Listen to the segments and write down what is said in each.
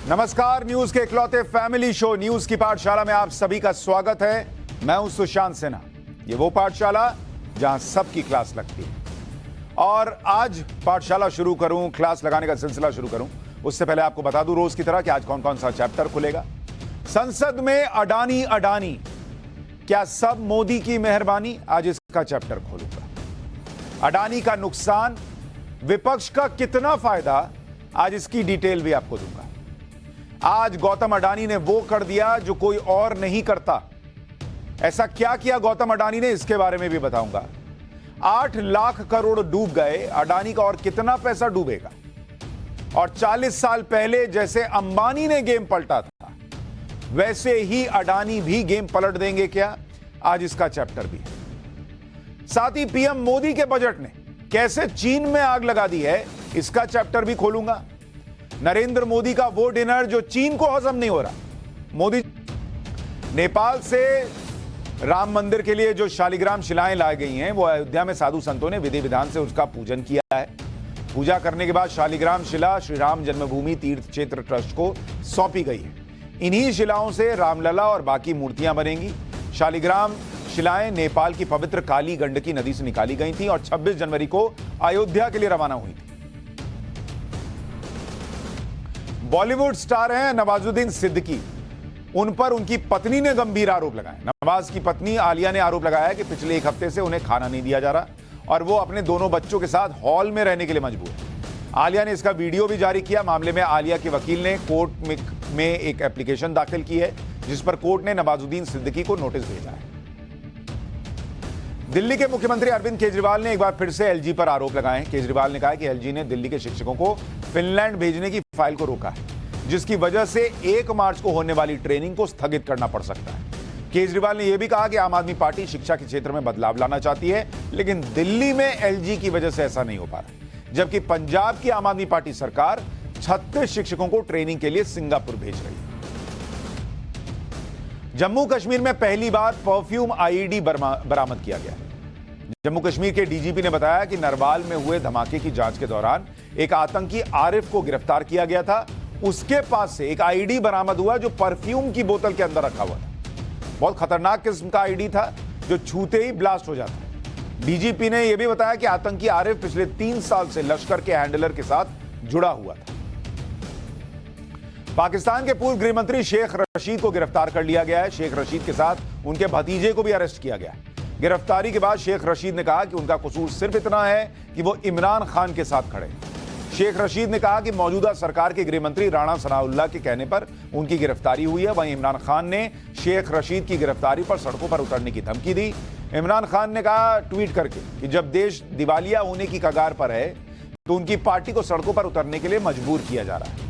नमस्कार, न्यूज के इकलौते फैमिली शो न्यूज की पाठशाला में आप सभी का स्वागत है। मैं हूं सुशांत सिन्हा। ये वो पाठशाला जहां सबकी क्लास लगती है। और आज पाठशाला शुरू करूं, क्लास लगाने का सिलसिला शुरू करूं, उससे पहले आपको बता दूं रोज की तरह कि आज कौन कौन सा चैप्टर खुलेगा। संसद में अडानी अडानी, क्या सब मोदी की मेहरबानी, आज इसका चैप्टर खोलूंगा। अडानी का नुकसान, विपक्ष का कितना फायदा, आज इसकी डिटेल भी आपको दूंगा। आज गौतम अडानी ने वो कर दिया जो कोई और नहीं करता। ऐसा क्या किया गौतम अडानी ने, इसके बारे में भी बताऊंगा। 8 लाख करोड़ डूब गए, अडानी का और कितना पैसा डूबेगा। और 40 साल पहले जैसे अंबानी ने गेम पलटा था, वैसे ही अडानी भी गेम पलट देंगे क्या, आज इसका चैप्टर भी है। साथ ही पीएम मोदी के बजट ने कैसे चीन में आग लगा दी है, इसका चैप्टर भी खोलूंगा। नरेंद्र मोदी का वो डिनर जो चीन को हजम नहीं हो रहा। मोदी नेपाल से राम मंदिर के लिए जो शालिग्राम शिलाएं लाई गई हैं, वो अयोध्या में साधु संतों ने विधि विधान से उसका पूजन किया है। पूजा करने के बाद शालिग्राम शिला श्री राम जन्मभूमि तीर्थ क्षेत्र ट्रस्ट को सौंपी गई है। इन्हीं शिलाओं से रामलला और बाकी मूर्तियां बनेंगी। शालिग्राम शिलाएं नेपाल की पवित्र काली गंडकी नदी से निकाली गई थी और 26 जनवरी को अयोध्या के लिए रवाना हुई थी। बॉलीवुड स्टार हैं नवाजुद्दीन सिद्दीकी, उन पर उनकी पत्नी ने गंभीर आरोप लगाए। नवाज की पत्नी आलिया ने आरोप लगाया कि पिछले 1 हफ्ते से उन्हें खाना नहीं दिया जा रहा और वो अपने दोनों बच्चों के साथ हॉल में रहने के लिए मजबूर है। आलिया ने इसका वीडियो भी जारी किया। मामले में आलिया के वकील ने कोर्ट में एक एप्लीकेशन दाखिल की है, जिस पर कोर्ट ने नवाजुद्दीन सिद्दीकी को नोटिस भेजा है। दिल्ली के मुख्यमंत्री अरविंद केजरीवाल ने एक बार फिर से एलजी पर आरोप लगाए हैं। केजरीवाल ने कहा कि एलजी ने दिल्ली के शिक्षकों को फिनलैंड भेजने की फाइल को रोका है, जिसकी वजह से 1 मार्च को होने वाली ट्रेनिंग को स्थगित करना पड़ सकता है। केजरीवाल ने यह भी कहा कि आम आदमी पार्टी शिक्षा के क्षेत्र में बदलाव लाना चाहती है, लेकिन दिल्ली में एलजी की वजह से ऐसा नहीं हो पा रहा। जबकि पंजाब की आम आदमी पार्टी सरकार 36 शिक्षकों को ट्रेनिंग के लिए सिंगापुर भेज रही है। जम्मू कश्मीर में पहली बार परफ्यूम आईईडी बरामद किया गया। जम्मू कश्मीर के डीजीपी ने बताया कि नरवाल में हुए धमाके की जांच के दौरान एक आतंकी आरिफ को गिरफ्तार किया गया था। उसके पास से एक आईडी बरामद हुआ जो परफ्यूम की बोतल के अंदर रखा हुआ था। बहुत खतरनाक किस्म का आईडी था जो छूते ही ब्लास्ट हो जाता। डीजीपी ने यह भी बताया कि आतंकी आरिफ पिछले 3 साल से लश्कर के हैंडलर के साथ जुड़ा हुआ था। पाकिस्तान के पूर्व गृह मंत्री शेख रशीद को गिरफ्तार कर लिया गया है। शेख रशीद के साथ उनके भतीजे को भी अरेस्ट किया गया है। गिरफ्तारी के बाद शेख रशीद ने कहा कि उनका कसूर सिर्फ इतना है कि वो इमरान खान के साथ खड़े। शेख रशीद ने कहा कि मौजूदा सरकार के गृह मंत्री राणा सनाउल्लाह के कहने पर उनकी गिरफ्तारी हुई है। वहीं इमरान खान ने शेख रशीद की गिरफ्तारी पर सड़कों पर उतरने की धमकी दी। इमरान खान ने कहा ट्वीट करके कि जब देश दिवालिया होने की कगार पर है तो उनकी पार्टी को सड़कों पर उतरने के लिए मजबूर किया जा रहा है।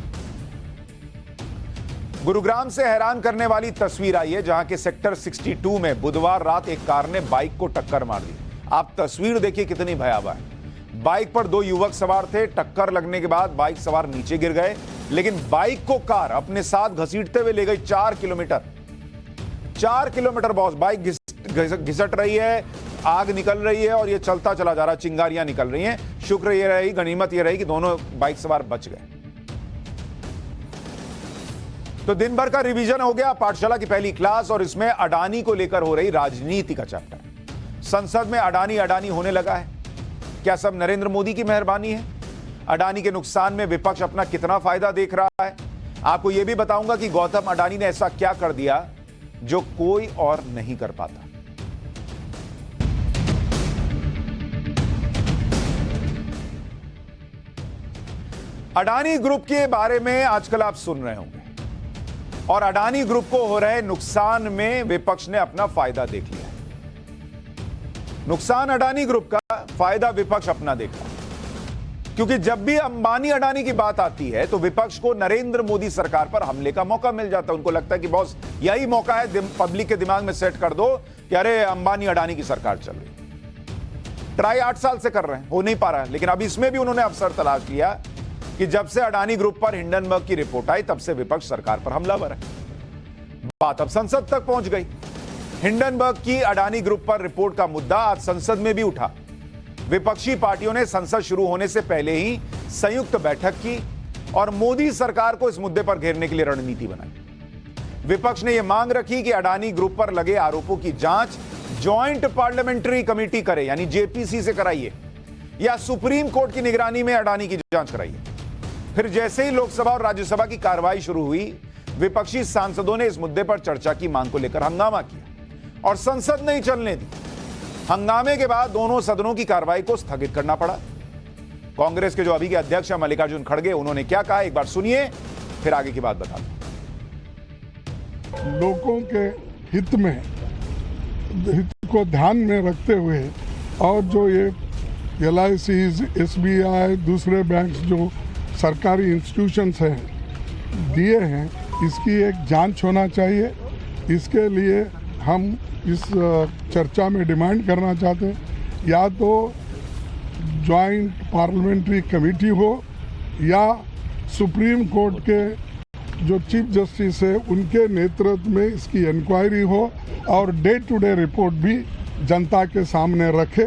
गुरुग्राम से हैरान करने वाली तस्वीर आई है, जहां के सेक्टर 62 में बुधवार रात एक कार ने बाइक को टक्कर मार दी। आप तस्वीर देखिए कितनी भयावह है। बाइक पर 2 युवक सवार थे। टक्कर लगने के बाद बाइक सवार नीचे गिर गए, लेकिन बाइक को कार अपने साथ घसीटते हुए ले गई 4 किलोमीटर। 4 किलोमीटर बॉस, बाइक घिसट रही है, आग निकल रही है और ये चलता चला जा रहा है, चिंगारियां निकल रही हैं। शुक्र ये रही, गनीमत ये रही कि दोनों बाइक सवार बच गए। तो दिन भर का रिवीजन हो गया, पाठशाला की पहली क्लास, और इसमें अडानी को लेकर हो रही राजनीति का चैप्टर। संसद में अडानी अडानी होने लगा है। क्या सब नरेंद्र मोदी की मेहरबानी है? अडानी के नुकसान में विपक्ष अपना कितना फायदा देख रहा है? आपको यह भी बताऊंगा कि गौतम अडानी ने ऐसा क्या कर दिया जो कोई और नहीं कर पाता। अडानी ग्रुप के बारे में आजकल आप सुन रहे होंगे, और अडानी ग्रुप को हो रहे नुकसान में विपक्ष ने अपना फायदा देख लिया। नुकसान अडानी ग्रुप का, फायदा विपक्ष अपना देख रहा है। क्योंकि जब भी अंबानी अडानी की बात आती है तो विपक्ष को नरेंद्र मोदी सरकार पर हमले का मौका मिल जाता है। उनको लगता है कि बॉस यही मौका है, पब्लिक के दिमाग में सेट कर दो कि अरे अंबानी अडानी की सरकार चल रही। ट्राई 8 साल से कर रहे हैं, हो नहीं पा रहा है। लेकिन अब इसमें भी उन्होंने अवसर तलाश लिया कि जब से अडानी ग्रुप पर हिंडनबर्ग की रिपोर्ट आई, तब से विपक्ष सरकार पर हमलावर है। बात अब संसद तक पहुंच गई। हिंडनबर्ग की अडानी ग्रुप पर रिपोर्ट का मुद्दा आज संसद में भी उठा। विपक्षी पार्टियों ने संसद शुरू होने से पहले ही संयुक्त बैठक की। और मोदी सरकार को इस मुद्दे पर घेरने के लिए रणनीति बनाई। विपक्ष ने यह मांग रखी कि अडानी ग्रुप पर लगे आरोपों की जांच ज्वाइंट पार्लियामेंट्री कमेटी करे, यानी जेपीसी से कराइए, या सुप्रीम कोर्ट की निगरानी में अडानी की जांच कराइए। फिर जैसे ही लोकसभा और राज्यसभा की कार्रवाई शुरू हुई, विपक्षी सांसदों ने इस मुद्दे पर चर्चा की मांग को लेकर हंगामा किया और संसद नहीं चलने दी। हंगामे के बाद दोनों सदनों की कार्रवाई को स्थगित करना पड़ा। कांग्रेस के जो अभी के अध्यक्ष हैं मल्लिकार्जुन खड़गे, उन्होंने क्या कहा एक बार सुनिए, फिर आगे की बात बता दूं। लोगों के हित को ध्यान में रखते हुए और जो ये LIC, SBI, दूसरे बैंक्स जो सरकारी इंस्टीट्यूशंस हैं दिए हैं, इसकी एक जांच होना चाहिए। इसके लिए हम इस चर्चा में डिमांड करना चाहते हैं, या तो ज्वाइंट पार्लियामेंट्री कमेटी हो या सुप्रीम कोर्ट के जो चीफ जस्टिस है उनके नेतृत्व में इसकी इंक्वायरी हो और डे टू डे रिपोर्ट भी जनता के सामने रखे।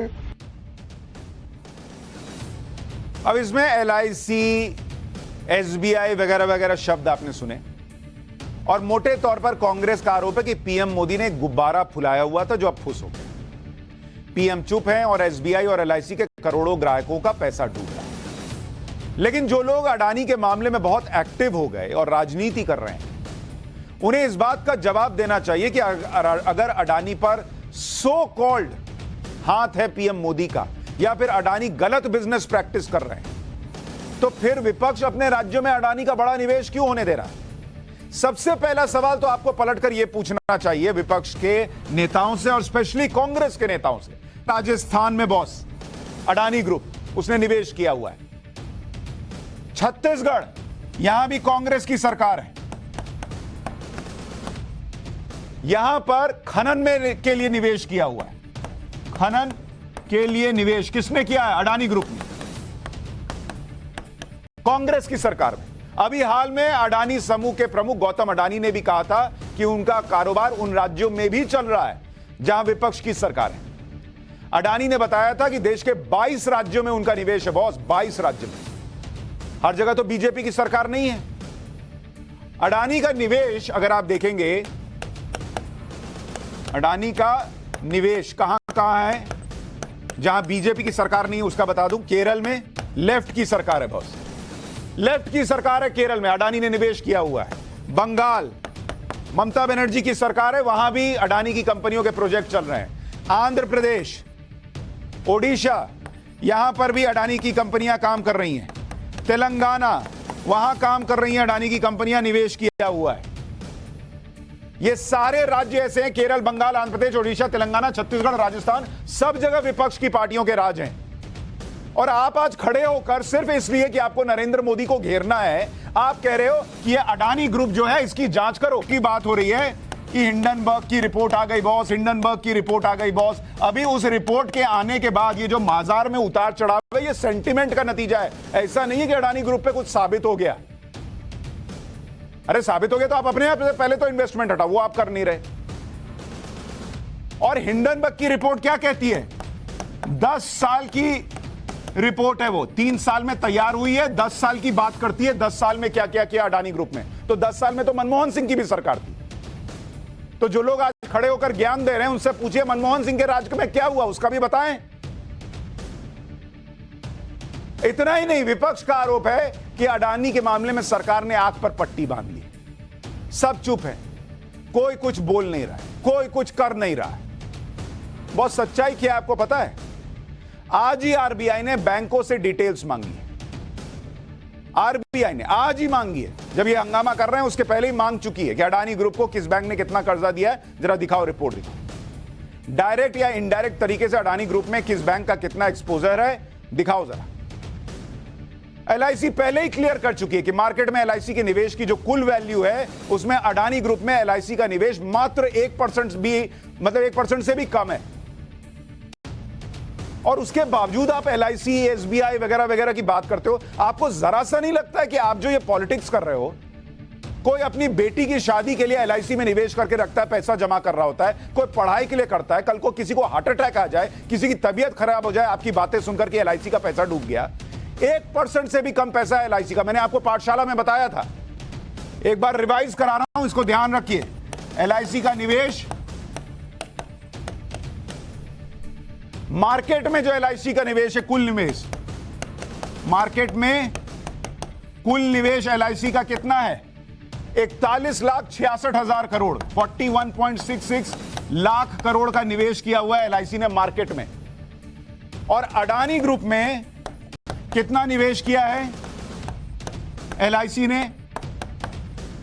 अब इसमें LIC, SBI वगैरह वगैरह शब्द आपने सुने और मोटे तौर पर कांग्रेस का आरोप है कि पीएम मोदी ने गुब्बारा फुलाया हुआ था जो अब फुस हो गया। पीएम चुप हैं और SBI और LIC के करोड़ों ग्राहकों का पैसा डूब रहा है। लेकिन जो लोग अडानी के मामले में बहुत एक्टिव हो गए और राजनीति कर रहे हैं, उन्हें इस बात का जवाब देना चाहिए कि अगर अडानी पर सो कॉल्ड हाथ है पीएम मोदी का, या फिर अडानी गलत बिजनेस प्रैक्टिस कर रहे हैं, तो फिर विपक्ष अपने राज्यों में अडानी का बड़ा निवेश क्यों होने दे रहा है? सबसे पहला सवाल तो आपको पलटकर यह पूछना चाहिए विपक्ष के नेताओं से और स्पेशली कांग्रेस के नेताओं से। राजस्थान में बॉस अडानी ग्रुप, उसने निवेश किया हुआ है। छत्तीसगढ़, यहां भी कांग्रेस की सरकार है, यहां पर खनन में के लिए निवेश किया हुआ है। खनन के लिए निवेश किसने किया है? अडानी ग्रुप ने, कांग्रेस की सरकार में। अभी हाल में अडानी समूह के प्रमुख गौतम अडानी ने भी कहा था कि उनका कारोबार उन राज्यों में भी चल रहा है जहां विपक्ष की सरकार है। अडानी ने बताया था कि देश के 22 राज्यों में उनका निवेश है बॉस, 22 राज्य में। हर जगह तो बीजेपी की सरकार नहीं है। अडानी का निवेश अगर आप देखेंगे, अडानी का निवेश कहां कहां है जहां बीजेपी की सरकार नहीं है, उसका बता दूं। केरल में लेफ्ट की सरकार है बॉस, लेफ्ट की सरकार है केरल में, अडानी ने निवेश किया हुआ है। बंगाल, ममता बनर्जी की सरकार है, वहां भी अडानी की कंपनियों के प्रोजेक्ट चल रहे हैं। आंध्र प्रदेश, ओडिशा, यहां पर भी अडानी की कंपनियां काम कर रही हैं। तेलंगाना, वहां काम कर रही हैं अडानी की कंपनियां, निवेश किया हुआ है। ये सारे राज्य ऐसे हैं, केरल, बंगाल, आंध्र प्रदेश, ओडिशा, तेलंगाना, छत्तीसगढ़, राजस्थान, सब जगह विपक्ष की पार्टियों के राज हैं। और आप आज खड़े होकर सिर्फ इसलिए कि आपको नरेंद्र मोदी को घेरना है, आप कह रहे हो कि ये अडानी ग्रुप जो है इसकी जांच करो। की बात हो रही है कि हिंडनबर्ग की रिपोर्ट आ गई बॉस, हिंडनबर्ग की रिपोर्ट आ गई बॉस। अभी उस रिपोर्ट के आने के बाद ये जो बाजार में उतार चढ़ाव है, ये सेंटिमेंट का नतीजा है। ऐसा नहीं है कि अडानी ग्रुप पे कुछ साबित हो गया। अरे साबित हो गया तो आप अपने पहले तो इन्वेस्टमेंट हटाओ, वो आप कर नहीं रहे। और हिंडनबर्ग की रिपोर्ट क्या कहती है? 10 साल की रिपोर्ट है, वो 3 साल में तैयार हुई है, 10 साल की बात करती है, 10 साल में क्या क्या किया अडानी ग्रुप में। तो 10 साल में तो मनमोहन सिंह की भी सरकार थी। तो जो लोग आज खड़े होकर ज्ञान दे रहे हैं उनसे पूछिए मनमोहन सिंह के राज में क्या हुआ, उसका भी बताएं। इतना ही नहीं, विपक्ष का आरोप है कि अडानी के मामले में सरकार ने आंख पर पट्टी बांध ली। सब चुप है, कोई कुछ बोल नहीं रहा है, कोई कुछ कर नहीं रहा है। बहुत सच्चाई क्या है आपको पता है? आज ही आरबीआई ने बैंकों से डिटेल्स मांगी है। आरबीआई ने आज ही मांगी है, जब ये हंगामा कर रहे हैं उसके पहले ही मांग चुकी है कि अडानी ग्रुप को किस बैंक ने कितना कर्जा दिया है, जरा दिखाओ, रिपोर्ट दिखाओ। डायरेक्ट या इनडायरेक्ट तरीके से अडानी ग्रुप में किस बैंक का कितना एक्सपोजर है, दिखाओ जरा। LIC पहले ही क्लियर कर चुकी है कि मार्केट में LIC के निवेश की जो कुल वैल्यू है उसमें अडानी ग्रुप में LIC का निवेश मात्र 1% भी, मतलब 1% से भी कम है। और उसके बावजूद आप LIC, SBI वगैरह वगैरह की बात करते हो। आपको जरा सा नहीं लगता है कि आप जो ये पॉलिटिक्स कर रहे हो, कोई अपनी बेटी की शादी के लिए LIC में निवेश करके रखता है, पैसा जमा कर रहा होता है, कोई पढ़ाई के लिए करता है, कल को किसी को हार्ट अटैक आ जाए, किसी की तबीयत खराब हो जाए, आपकी बातें सुनकर के LIC का पैसा डूब गया। 1% से भी कम पैसा है एलआईसी का। मैंने आपको पाठशाला में बताया था, एक बार रिवाइज करा रहा हूं, इसको ध्यान रखिए। एलआईसी का निवेश, मार्केट में जो एलआईसी का निवेश है, कुल निवेश, मार्केट में कुल निवेश एलआईसी का कितना है? 41,66,000 करोड़, 41.66 लाख करोड़ का निवेश किया हुआ है एलआईसी ने मार्केट में। और अडानी ग्रुप में कितना निवेश किया है एलआईसी ने?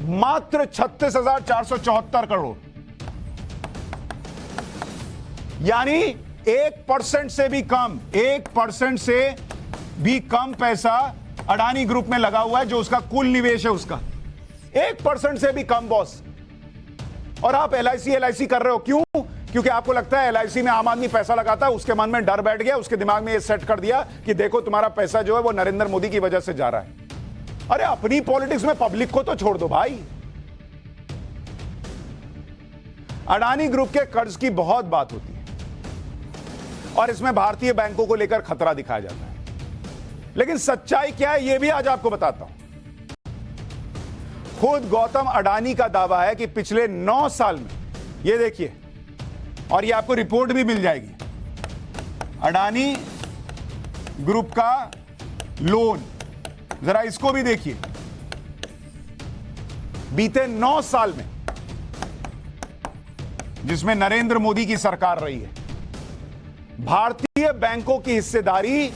मात्र 36,474 करोड़, यानी 1% से भी कम, 1% से भी कम पैसा अडानी ग्रुप में लगा हुआ है, जो उसका कुल निवेश है उसका 1% से भी कम बॉस। और आप एलआईसी कर रहे हो, क्यों? क्योंकि आपको लगता है एलआईसी में आम आदमी पैसा लगाता है, उसके मन में डर बैठ गया, उसके दिमाग में ये सेट कर दिया कि देखो तुम्हारा पैसा जो है वो नरेंद्र मोदी की वजह से जा रहा है। अरे अपनी पॉलिटिक्स में पब्लिक को तो छोड़ दो भाई। अडानी ग्रुप के कर्ज की बहुत बात होती है और इसमें भारतीय बैंकों को लेकर खतरा दिखाया जाता है, लेकिन सच्चाई क्या है यह भी आज आपको बताता हूं। खुद गौतम अडानी का दावा है कि पिछले 9 साल में, ये देखिए, और ये आपको रिपोर्ट भी मिल जाएगी, अडानी ग्रुप का लोन, जरा इसको भी देखिए, बीते 9 साल में, जिसमें नरेंद्र मोदी की सरकार रही है, भारतीय बैंकों की हिस्सेदारी,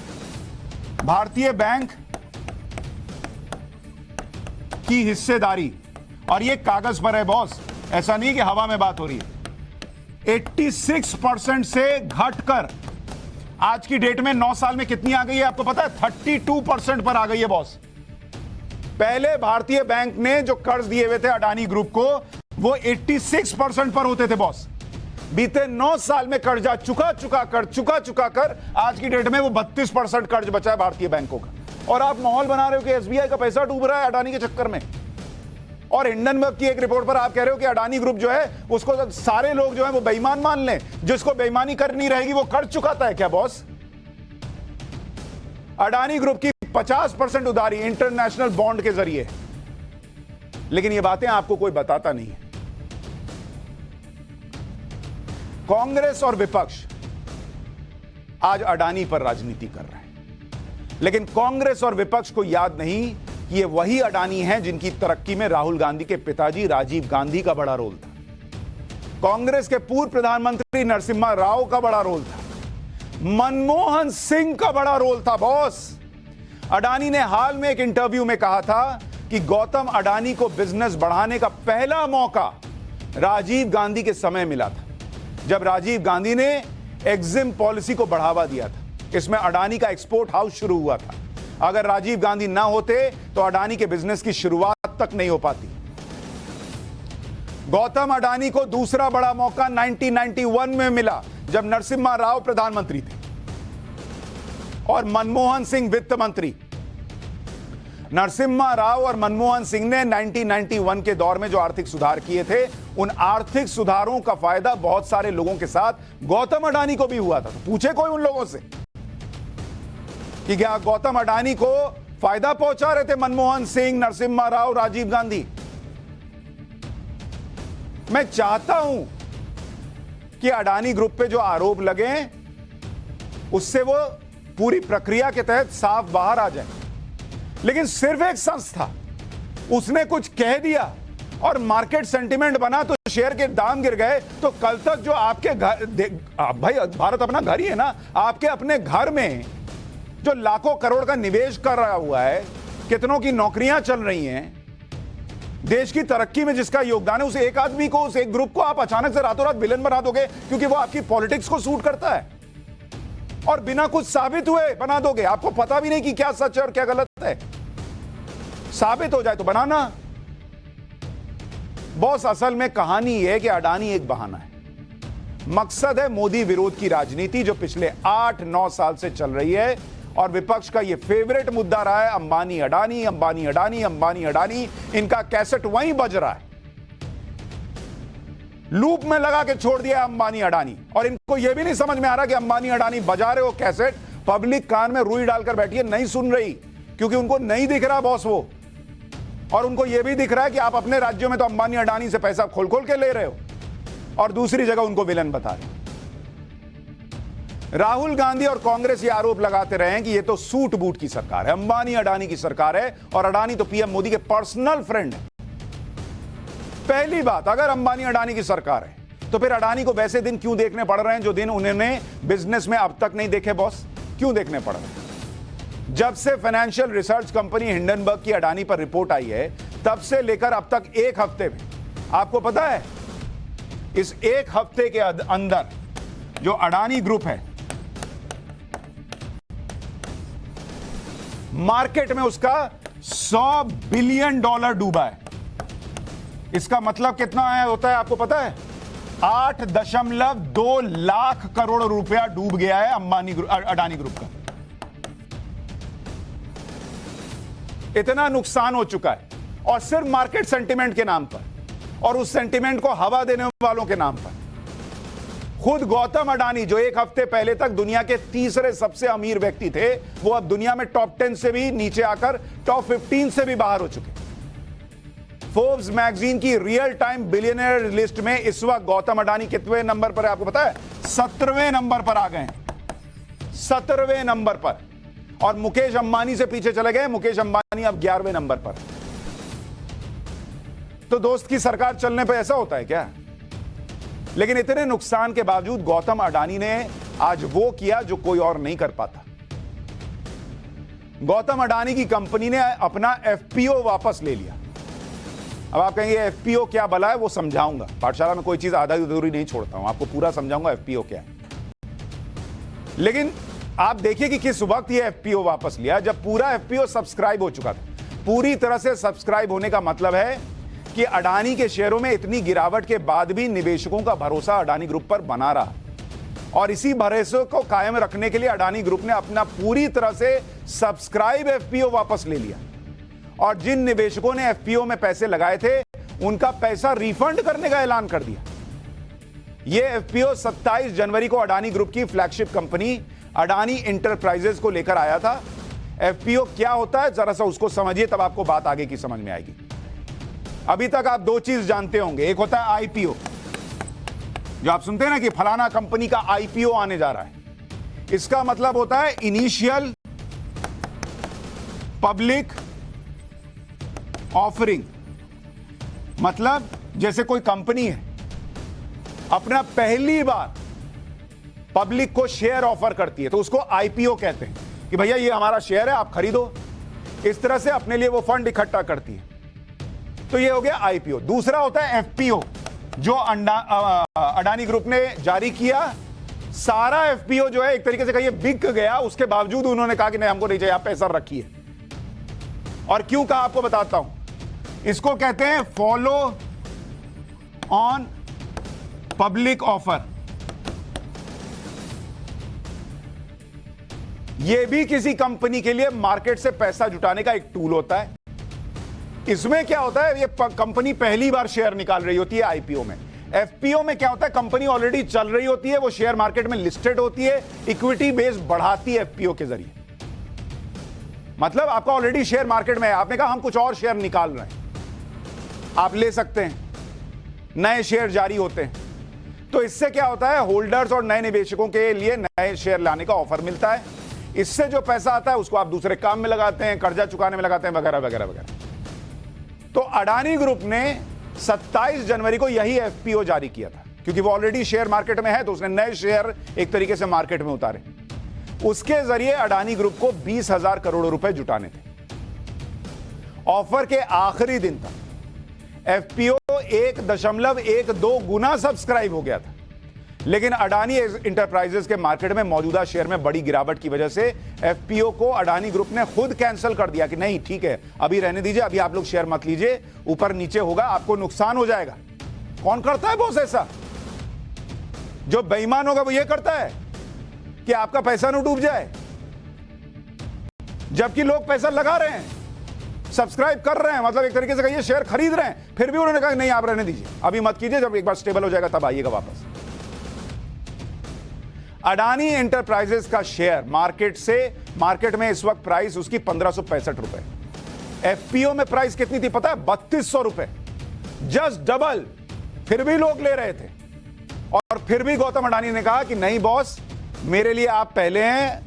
भारतीय बैंक की हिस्सेदारी, और ये कागज पर है बॉस, ऐसा नहीं कि हवा में बात हो रही है, 86% से घटकर आज की डेट में 9 साल में कितनी आ गई है आपको पता है? 32% पर आ गई है बॉस। पहले भारतीय बैंक ने जो कर्ज दिए हुए थे अडानी ग्रुप को, वो 86% पर होते थे बॉस। बीते 9 साल में कर्जा चुका चुका कर आज की डेट में वो 32% कर्ज बचा है भारतीय बैंकों का। और आप माहौल बना रहे हो कि एसबीआई का पैसा डूब रहा है अडानी के चक्कर में। और हिंडनबर्ग की एक रिपोर्ट पर आप कह रहे हो कि अडानी ग्रुप जो है उसको सारे लोग जो है वो बेईमान मान लें, जिसको बेईमानी करनी रहेगी वो कर्ज चुकाता है क्या बॉस? अडानी ग्रुप की 50% उधारी इंटरनेशनल बॉन्ड के जरिए, लेकिन ये बातें आपको कोई बताता नहीं है। कांग्रेस और विपक्ष आज अडानी पर राजनीति कर रहे हैं, लेकिन कांग्रेस और विपक्ष को याद नहीं कि ये वही अडानी हैं जिनकी तरक्की में राहुल गांधी के पिताजी राजीव गांधी का बड़ा रोल था, कांग्रेस के पूर्व प्रधानमंत्री नरसिम्हा राव का बड़ा रोल था, मनमोहन सिंह का बड़ा रोल था बॉस। अडानी ने हाल में एक इंटरव्यू में कहा था कि गौतम अडानी को बिजनेस बढ़ाने का पहला मौका राजीव गांधी के समय मिला था, जब राजीव गांधी ने एग्जिम पॉलिसी को बढ़ावा दिया था। इसमें अडानी का एक्सपोर्ट हाउस शुरू हुआ था। अगर राजीव गांधी ना होते तो अडानी के बिजनेस की शुरुआत तक नहीं हो पाती। गौतम अडानी को दूसरा बड़ा मौका 1991 में मिला, जब नरसिम्हा राव प्रधानमंत्री थे और मनमोहन सिंह वित्त मंत्री। नरसिम्हा राव और मनमोहन सिंह ने 1991 के दौर में जो आर्थिक सुधार किए थे, उन आर्थिक सुधारों का फायदा बहुत सारे लोगों के साथ गौतम अडानी को भी हुआ था। तो पूछे कोई उन लोगों से कि क्या गौतम अडानी को फायदा पहुंचा रहे थे मनमोहन सिंह, नरसिम्हा राव, राजीव गांधी? मैं चाहता हूं कि अडानी ग्रुप पे जो आरोप लगे उससे वो पूरी प्रक्रिया के तहत साफ बाहर आ जाए, लेकिन सिर्फ एक संस्था उसने कुछ कह दिया और मार्केट सेंटिमेंट बना तो शेयर के दाम गिर गए, तो कल तक जो आपके घर, भाई भारत अपना घर ही है ना, आपके अपने घर में जो लाखों करोड़ का निवेश कर रहा हुआ है, कितनों की नौकरियां चल रही हैं, देश की तरक्की में जिसका योगदान है, उस एक आदमी को, उस एक ग्रुप को आप अचानक से रातों रात विलेन बना दोगे क्योंकि वो आपकी पॉलिटिक्स को सूट करता है, और बिना कुछ साबित हुए बना दोगे। आपको पता भी नहीं कि क्या सच है और क्या गलत है, साबित हो जाए तो बनाना। बॉस, असल में कहानी यह है कि अडानी एक बहाना है। मकसद है मोदी विरोध की राजनीति जो पिछले 8-9 साल से चल रही है, और विपक्ष का यह फेवरेट मुद्दा रहा है अंबानी अडानी, अंबानी अडानी, अंबानी अडानी। इनका कैसेट वहीं बज रहा है, लूप में लगा के छोड़ दिया अंबानी अडानी, और इनको यह भी नहीं समझ में आ रहा कि अंबानी अडानी बजा रहे हो कैसेट, पब्लिक कान में रुई डालकर बैठी है, नहीं सुन रही, क्योंकि उनको नहीं दिख रहा बॉस वो, और उनको यह भी दिख रहा है कि आप अपने राज्यों में तो अंबानी अडानी से पैसा खोल खोल के ले रहे हो और दूसरी जगह उनको विलन बता रहे हो। राहुल गांधी और कांग्रेस ये आरोप लगाते रहे हैं कि ये तो सूट बूट की सरकार है, अंबानी अडानी की सरकार है, और अडानी तो पीएम मोदी के पर्सनल फ्रेंड है। पहली बात, अगर अंबानी अडानी की सरकार है तो फिर अडानी को वैसे दिन क्यों देखने पड़ रहे हैं जो दिन उन्होंने बिजनेस में अब तक नहीं देखे बॉस? क्यों देखने पड़ रहे हैं? जब से फाइनेंशियल रिसर्च कंपनी हिंडनबर्ग की अडानी पर रिपोर्ट आई है, तब से लेकर अब तक एक हफ्ते में, आपको पता है इस एक हफ्ते के अंदर जो अडानी ग्रुप है, मार्केट में उसका $100 बिलियन डूबा है। इसका मतलब कितना है होता है आपको पता है? 8.2 लाख करोड़ रुपया डूब गया है अडानी ग्रुप का। इतना नुकसान हो चुका है, और सिर्फ मार्केट सेंटिमेंट के नाम पर, और उस सेंटिमेंट को हवा देने वालों के नाम पर। खुद गौतम अडानी, जो एक हफ्ते पहले तक दुनिया के तीसरे सबसे अमीर व्यक्ति थे, वो अब दुनिया में टॉप 10 से भी नीचे आकर टॉप 15 से भी बाहर हो चुके। फोर्ब्स मैगजीन की रियल टाइम बिलियनर लिस्ट में इस वक्त गौतम अडानी कितने नंबर पर है आपको पता है? 17वें नंबर पर आ गए हैं, 17वें नंबर पर। और मुकेश अंबानी से पीछे चले गए, मुकेश अंबानी अब 11वें नंबर पर। तो दोस्त की सरकार चलने पर ऐसा होता है क्या? लेकिन इतने नुकसान के बावजूद गौतम अडानी ने आज वो किया जो कोई और नहीं कर पाता। गौतम अडानी की कंपनी ने अपना एफपीओ वापस ले लिया। अब आप कहेंगे एफपीओ क्या भला है? वो समझाऊंगा, पाठशाला में कोई चीज आधा अधूरी नहीं छोड़ता हूं, आपको पूरा समझाऊंगा एफपीओ क्या है। लेकिन आप देखिए कि किस वक्त ये एफपीओ वापस लिया, जब पूरा एफपीओ सब्सक्राइब हो चुका था। पूरी तरह से सब्सक्राइब होने का मतलब है कि अडानी के शेयरों में इतनी गिरावट के बाद भी निवेशकों का भरोसा अडानी ग्रुप पर बना रहा, और इसी भरोसे को कायम रखने के लिए अडानी ग्रुप ने अपना पूरी तरह से सब्सक्राइब एफपीओ वापस ले लिया, और जिन निवेशकों ने एफपीओ में पैसे लगाए थे उनका पैसा रिफंड करने का ऐलान कर दिया। यह एफपीओ 27 जनवरी को अडानी ग्रुप की फ्लैगशिप कंपनी अडानी इंटरप्राइजेज को लेकर आया था। एफपीओ क्या होता है जरा सा उसको समझिए, तब आपको बात आगे की समझ में आएगी। अभी तक आप दो चीज जानते होंगे, एक होता है आईपीओ, जो आप सुनते हैं ना कि फलाना कंपनी का आईपीओ आने जा रहा है। इसका मतलब होता है इनिशियल पब्लिक ऑफरिंग। मतलब जैसे कोई कंपनी है अपना पहली बार पब्लिक को शेयर ऑफर करती है, तो उसको आईपीओ कहते हैं कि भैया ये हमारा शेयर है, आप खरीदो। इस तरह से अपने लिए वो फंड इकट्ठा करती है, तो ये हो गया आईपीओ। दूसरा होता है एफपीओ, जो अडानी ग्रुप ने जारी किया। सारा एफपीओ जो है एक तरीके से कहिए बिक गया, उसके बावजूद उन्होंने कहा कि नहीं हमको नहीं चाहिए, आप पैसा रखिए। और क्यों कहा आपको बताता हूं। इसको कहते हैं फॉलो ऑन पब्लिक ऑफर। यह भी किसी कंपनी के लिए मार्केट से पैसा जुटाने का एक टूल होता है। इसमें क्या होता है, ये कंपनी पहली बार शेयर निकाल रही होती है आईपीओ में। एफपीओ में क्या होता है, कंपनी ऑलरेडी चल रही होती है, वो शेयर मार्केट में लिस्टेड होती है, इक्विटी बेस बढ़ाती है एफपीओ के जरिए। मतलब आपका ऑलरेडी शेयर मार्केट में है, आपने कहा हम कुछ और शेयर निकाल रहे हैं, आप ले सकते हैं, नए शेयर जारी होते हैं। तो इससे क्या होता है, होल्डर्स और नए निवेशकों के लिए नए शेयर लाने का ऑफर मिलता है। इससे जो पैसा आता है उसको आप दूसरे काम में लगाते हैं, कर्जा चुकाने में लगाते हैं, वगैरह वगैरह वगैरह। तो अडानी ग्रुप ने 27 जनवरी को यही एफपीओ जारी किया था, क्योंकि वो ऑलरेडी शेयर मार्केट में है, तो उसने नए शेयर एक तरीके से मार्केट में उतारे। उसके जरिए अडानी ग्रुप को 20,000 करोड़ रुपए जुटाने थे। ऑफर के आखिरी दिन तक एफपीओ 1.12 गुना सब्सक्राइब हो गया था, लेकिन अडानी इंटरप्राइजेज के मार्केट में मौजूदा शेयर में बड़ी गिरावट की वजह से एफपीओ को अडानी ग्रुप ने खुद कैंसिल कर दिया कि नहीं ठीक है, अभी रहने दीजिए, अभी आप लोग शेयर मत लीजिए, ऊपर नीचे होगा, आपको नुकसान हो जाएगा। कौन करता है बॉस ऐसा? जो बेईमान होगा वो ये करता है कि आपका पैसा न डूब जाए, जबकि लोग पैसा लगा रहे हैं, सब्सक्राइब कर रहे हैं, मतलब एक तरीके से कहिए शेयर खरीद रहे हैं, फिर भी उन्होंने कहा नहीं आप रहने दीजिए, अभी मत कीजिए, जब एक बार स्टेबल हो जाएगा तब आइएगा वापस। अडानी एंटरप्राइजेस का शेयर मार्केट में इस वक्त प्राइस उसकी 1565 रुपए। एफपीओ में प्राइस कितनी थी पता है? 3200 रुपए, जस्ट डबल। फिर भी लोग ले रहे थे और फिर भी गौतम अडानी ने कहा कि नहीं बॉस, मेरे लिए आप पहले हैं,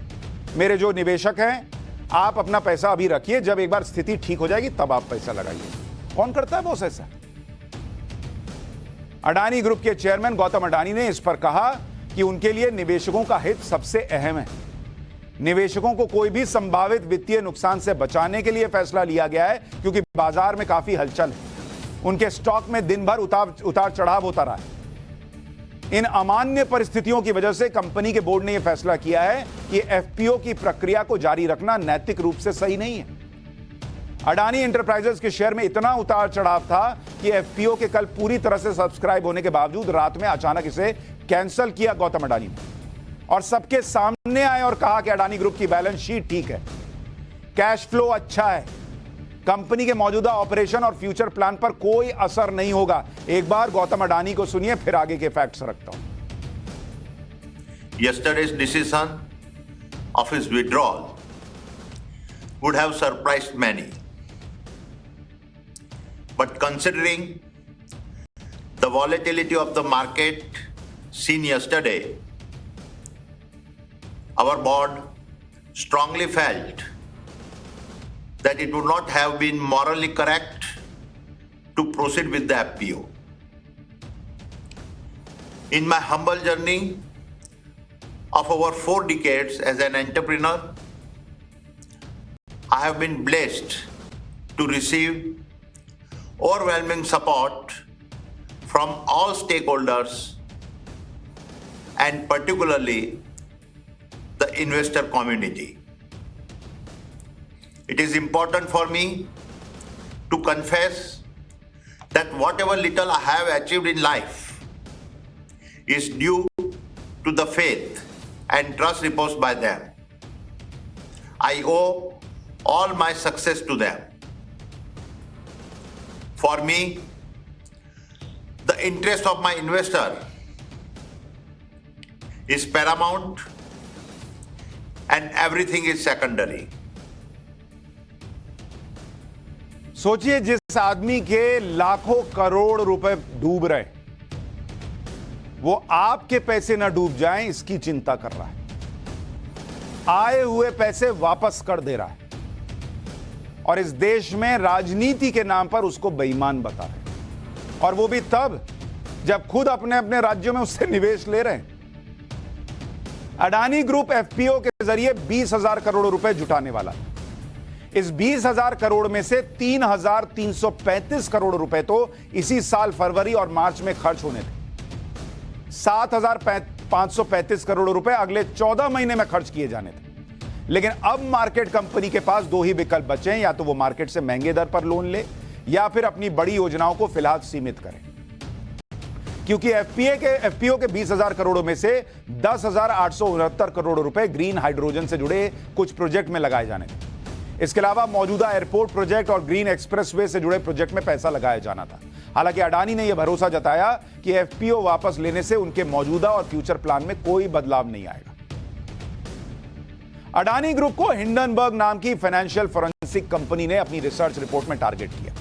मेरे जो निवेशक हैं, आप अपना पैसा अभी रखिए, जब एक बार स्थिति ठीक हो जाएगी तब आप पैसा लगाइए। कौन करता है बॉस ऐसा? अडानी ग्रुप के चेयरमैन गौतम अडानी ने इस पर कहा कि उनके लिए निवेशकों का हित सबसे अहम है। निवेशकों को कोई भी संभावित वित्तीय नुकसान से बचाने के लिए फैसला लिया गया है, क्योंकि बाजार में काफी हलचल है। उनके स्टॉक में दिन भर उतार चढ़ाव होता रहा है। इन अमान्य परिस्थितियों की वजह से कंपनी के बोर्ड ने यह फैसला किया है कि एफपीओ की प्रक्रिया को जारी रखना नैतिक रूप से सही नहीं है। अडानी एंटरप्राइजेस के शेयर में इतना उतार चढ़ाव था कि एफपीओ के कल पूरी तरह से सब्सक्राइब होने के बावजूद रात में अचानक इसे कैंसिल किया गौतम अडानी ने, और सबके सामने आए और कहा कि अडानी ग्रुप की बैलेंस शीट ठीक है, कैश फ्लो अच्छा है, कंपनी के मौजूदा ऑपरेशन और फ्यूचर प्लान पर कोई असर नहीं होगा। एक बार गौतम अडानी को सुनिए, फिर आगे के फैक्ट्स रखता हूं। Yesterday's decision of his withdrawal would have surprised many. But considering the volatility of the market seen yesterday, our board strongly felt that it would not have been morally correct to proceed with the FPO. In my humble journey of over 4 decades as an entrepreneur, I have been blessed to receive overwhelming support from all stakeholders and particularly the investor community. It is important for me to confess that whatever little I have achieved in life is due to the faith and trust reposed by them. I owe all my success to them. For me, the interest of my investor is paramount and everything is secondary. सोचिए, जिस आदमी के लाखों करोड़ रुपए डूब रहे, वो आपके पैसे ना डूब जाएं इसकी चिंता कर रहा है, आए हुए पैसे वापस कर दे रहा है, और इस देश में राजनीति के नाम पर उसको बेईमान बता रहे हैं, और वो भी तब जब खुद अपने अपने राज्यों में उससे निवेश ले रहे हैं। अडानी ग्रुप एफपीओ के जरिए 20,000 करोड़ रुपए जुटाने वाला है। इस 20,000 करोड़ में से 3,335 करोड़ रुपए तो इसी साल फरवरी और मार्च में खर्च होने थे। 7,535 करोड़ रुपए अगले 14 महीने में खर्च किए जाने थे। लेकिन अब मार्केट कंपनी के पास 2 ही विकल्प बचे हैं, या तो वो मार्केट से महंगे दर पर लोन ले या फिर अपनी बड़ी योजनाओं को फिलहाल सीमित करें, क्योंकि एफपीओ के 20,000 करोड़ों में से 10,869 करोड़ रुपए ग्रीन हाइड्रोजन से जुड़े कुछ प्रोजेक्ट में लगाए जाने थे। इसके अलावा मौजूदा एयरपोर्ट प्रोजेक्ट और ग्रीन एक्सप्रेसवे से जुड़े प्रोजेक्ट में पैसा लगाया जाना था। हालांकि अडानी ने यह भरोसा जताया कि एफपीओ वापस लेने से उनके मौजूदा और फ्यूचर प्लान में कोई बदलाव नहीं आएगा। अडानी ग्रुप को हिंडनबर्ग नाम की फाइनेंशियल फोरेंसिक कंपनी ने अपनी रिसर्च रिपोर्ट में टारगेट किया।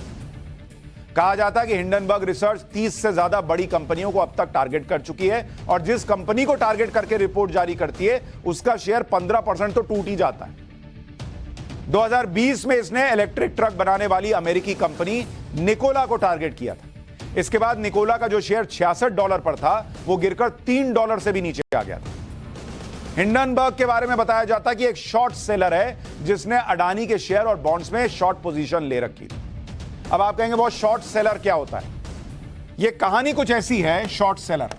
कहा जाता है कि हिंडनबर्ग रिसर्च 30 से ज्यादा बड़ी कंपनियों को अब तक टारगेट कर चुकी है, और जिस कंपनी को टारगेट करके रिपोर्ट जारी करती है उसका शेयर 15% तो टूट ही जाता है। 2020 में इसने इलेक्ट्रिक ट्रक बनाने वाली अमेरिकी कंपनी निकोला को टारगेट किया था। इसके बाद निकोला का जो शेयर $66 पर था वो गिरकर $3 से भी नीचे आ गया था। हिंडनबर्ग के बारे में बताया जाता है कि एक शॉर्ट सेलर है जिसने अडानी के शेयर और बॉन्ड्स में शॉर्ट पोजीशन ले रखी थी। अब आप कहेंगे वो शॉर्ट सेलर क्या होता है? ये कहानी कुछ ऐसी है, शॉर्ट सेलर।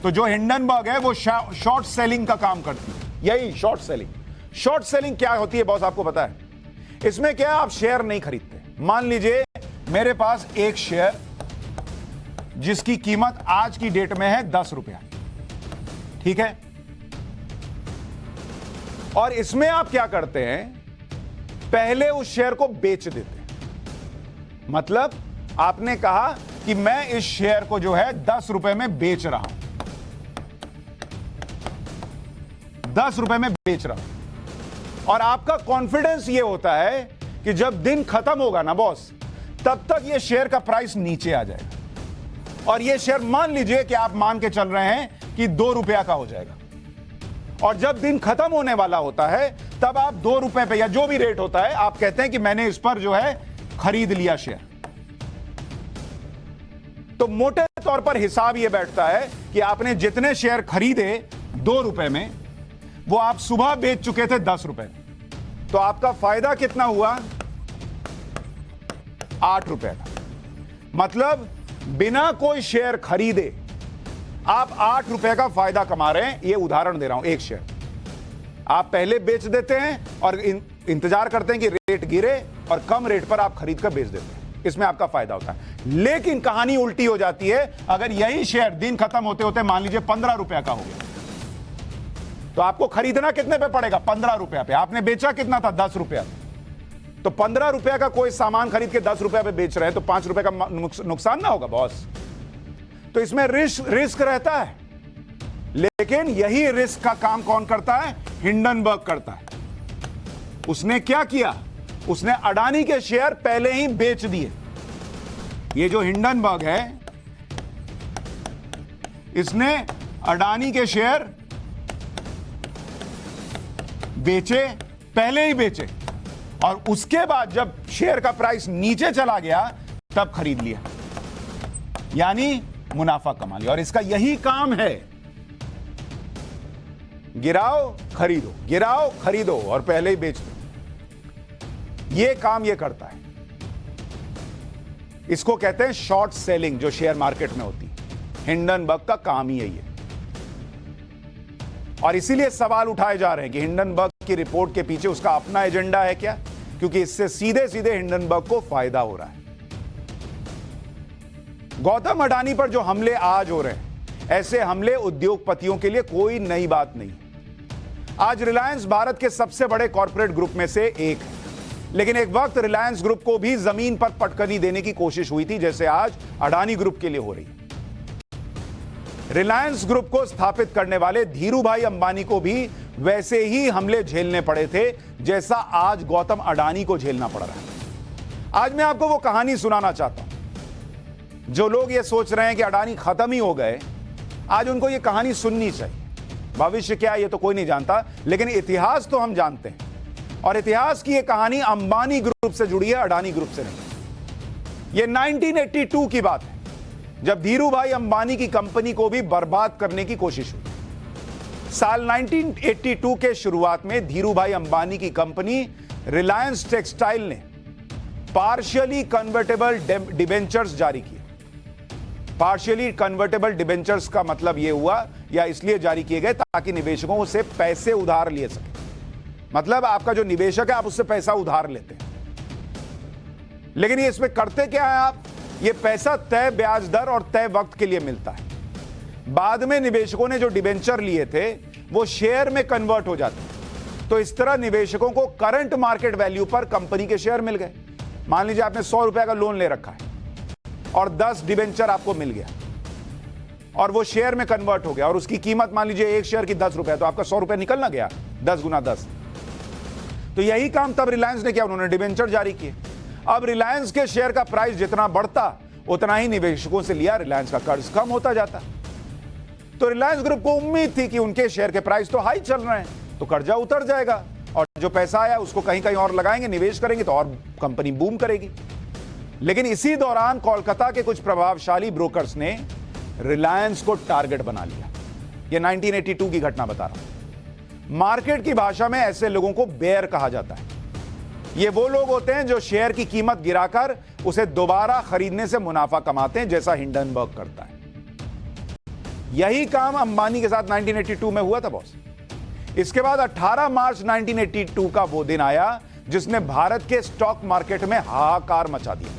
तो जो हिंडनबर्ग है वो शॉर्ट सेलिंग का काम करती है, यही शॉर्ट सेलिंग। शॉर्ट सेलिंग क्या होती है बॉस, आपको पता है? इसमें क्या, आप शेयर नहीं खरीदते। मान लीजिए मेरे पास एक शेयर जिसकी कीमत आज की डेट में है 10 रुपया, ठीक है? और इसमें आप क्या करते हैं, पहले उस शेयर को बेच देते हैं। मतलब आपने कहा कि मैं इस शेयर को जो है 10 रुपए में बेच रहा हूं। 10 रुपए में बेच रहा हूं। और आपका कॉन्फिडेंस ये होता है कि जब दिन खत्म होगा ना बॉस, तब तक ये शेयर का प्राइस नीचे आ जाएगा और ये शेयर मान लीजिए कि आप मान के चल रहे हैं कि 2 रुपया का हो जाएगा। और जब दिन खत्म होने वाला होता है तब आप 2 रुपए पे या जो भी रेट होता है आप कहते हैं कि मैंने इस पर जो है खरीद लिया शेयर। तो मोटे तौर पर हिसाब यह बैठता है कि आपने जितने शेयर खरीदे 2 रुपए में, वो आप सुबह बेच चुके थे 10 रुपए में। तो आपका फायदा कितना हुआ? 8 रुपए का। मतलब बिना कोई शेयर खरीदे आप 8 रुपए का फायदा कमा रहे हैं। यह उदाहरण दे रहा हूं, एक शेयर आप पहले बेच देते हैं और इंतजार करते हैं कि रेट गिरे और कम रेट पर आप खरीद कर बेच देते हैं, इसमें आपका फायदा होता है। लेकिन कहानी उल्टी हो जाती है अगर यही शेयर दिन खत्म होते होते मान लीजिए 15 रुपया का हो गया, तो आपको खरीदना कितने पे पड़ेगा? 15 रुपया पे। आपने बेचा कितना था? 10 रुपया। तो 15 रुपया का कोई सामान खरीद के 10 रुपया पे बेच रहे हैं तो 5 रुपए का नुकसान ना होगा बॉस? तो इसमें रिस्क रहता है, लेकिन यही रिस्क का काम कौन करता है? हिंडनबर्ग करता है। उसने क्या किया? उसने अडानी के शेयर पहले ही बेच दिए। ये जो हिंडनबर्ग है, इसने अडानी के शेयर बेचे, पहले ही बेचे, और उसके बाद जब शेयर का प्राइस नीचे चला गया तब खरीद लिया, यानी मुनाफा कमा लिया। और इसका यही काम है, गिराओ खरीदो, गिराओ खरीदो और पहले ही बेच दो। ये काम ये करता है। इसको कहते हैं शॉर्ट सेलिंग, जो शेयर मार्केट में होती है। हिंडनबर्ग का काम ही यही है। और इसीलिए सवाल उठाए जा रहे हैं कि हिंडनबर्ग की रिपोर्ट के पीछे उसका अपना एजेंडा है क्या? क्योंकि इससे सीधे सीधे हिंडनबर्ग को फायदा हो रहा है। गौतम अडानी पर जो हमले आज हो रहे हैं, ऐसे हमले उद्योगपतियों के लिए कोई नई बात नहीं। आज रिलायंस भारत के सबसे बड़े कॉर्पोरेट ग्रुप में से एक है, लेकिन एक वक्त रिलायंस ग्रुप को भी जमीन पर पटकनी देने की कोशिश हुई थी, जैसे आज अडानी ग्रुप के लिए हो रही है। रिलायंस ग्रुप को स्थापित करने वाले धीरूभाई अंबानी को भी वैसे ही हमले झेलने पड़े थे जैसा आज गौतम अडानी को झेलना पड़ रहा है। आज मैं आपको वो कहानी सुनाना चाहता हूं। जो लोग ये सोच रहे हैं कि अडानी खत्म ही हो गए, आज उनको ये कहानी सुननी चाहिए। भविष्य क्या है ये तो कोई नहीं जानता, लेकिन इतिहास तो हम जानते हैं, और इतिहास की ये कहानी अंबानी ग्रुप से जुड़ी है, अडानी ग्रुप से नहीं। ये 1982 की बात है, जब धीरूभाई अंबानी की कंपनी को भी बर्बाद करने की कोशिश हुई। साल 1982 के शुरुआत में धीरूभाई अंबानी की कंपनी रिलायंस टेक्सटाइल ने पार्शियली कन्वर्टेबल डिबेंचर्स जारी किए। पार्शियली कन्वर्टेबल डिबेंचर्स का मतलब यह हुआ, या इसलिए जारी किए गए ताकि निवेशकों से पैसे उधार लिए सके। मतलब आपका जो निवेशक है, आप उससे पैसा उधार लेते हैं, लेकिन ये इसमें करते क्या है आप? ये पैसा तय ब्याज दर और तय वक्त के लिए मिलता है। बाद में निवेशकों ने जो डिबेंचर लिए थे वो शेयर में कन्वर्ट हो जाते हैं। तो इस तरह निवेशकों को करंट मार्केट वैल्यू पर कंपनी के शेयर मिल गए। मान लीजिए आपने 100 रुपए का लोन ले रखा है और 10 डिबेंचर आपको मिल गया और वो शेयर में कन्वर्ट हो गया, और उसकी कीमत मान लीजिए एक शेयर की 10 रुपए, तो आपका 100 रुपए निकल ना गया 10 गुना 10। तो यही काम तब रिलायंस ने किया, उन्होंने डिबेंचर जारी किए। अब रिलायंस के शेयर का प्राइस जितना बढ़ता उतना ही निवेशकों से लिया रिलायंस का कर्ज कम होता जाता। तो रिलायंस ग्रुप को उम्मीद थी कि उनके शेयर के प्राइस तो हाई चल रहे हैं, तो कर्जा उतर जाएगा और जो पैसा आया उसको कहीं कहीं और लगाएंगे, निवेश करेंगे तो और कंपनी बूम करेगी। लेकिन इसी दौरान कोलकाता के कुछ प्रभावशाली ब्रोकर्स ने रिलायंस को टारगेट बना लिया। यह 1982 की घटना बता रहा हूं। मार्केट की भाषा में ऐसे लोगों को बेयर कहा जाता है। ये वो लोग होते हैं जो शेयर की कीमत गिराकर उसे दोबारा खरीदने से मुनाफा कमाते हैं, जैसा हिंडनबर्ग करता है। यही काम अंबानी के साथ 1982 में हुआ था बॉस। इसके बाद 18 मार्च 1982 का वो दिन आया जिसने भारत के स्टॉक मार्केट में हाहाकार मचा दिया।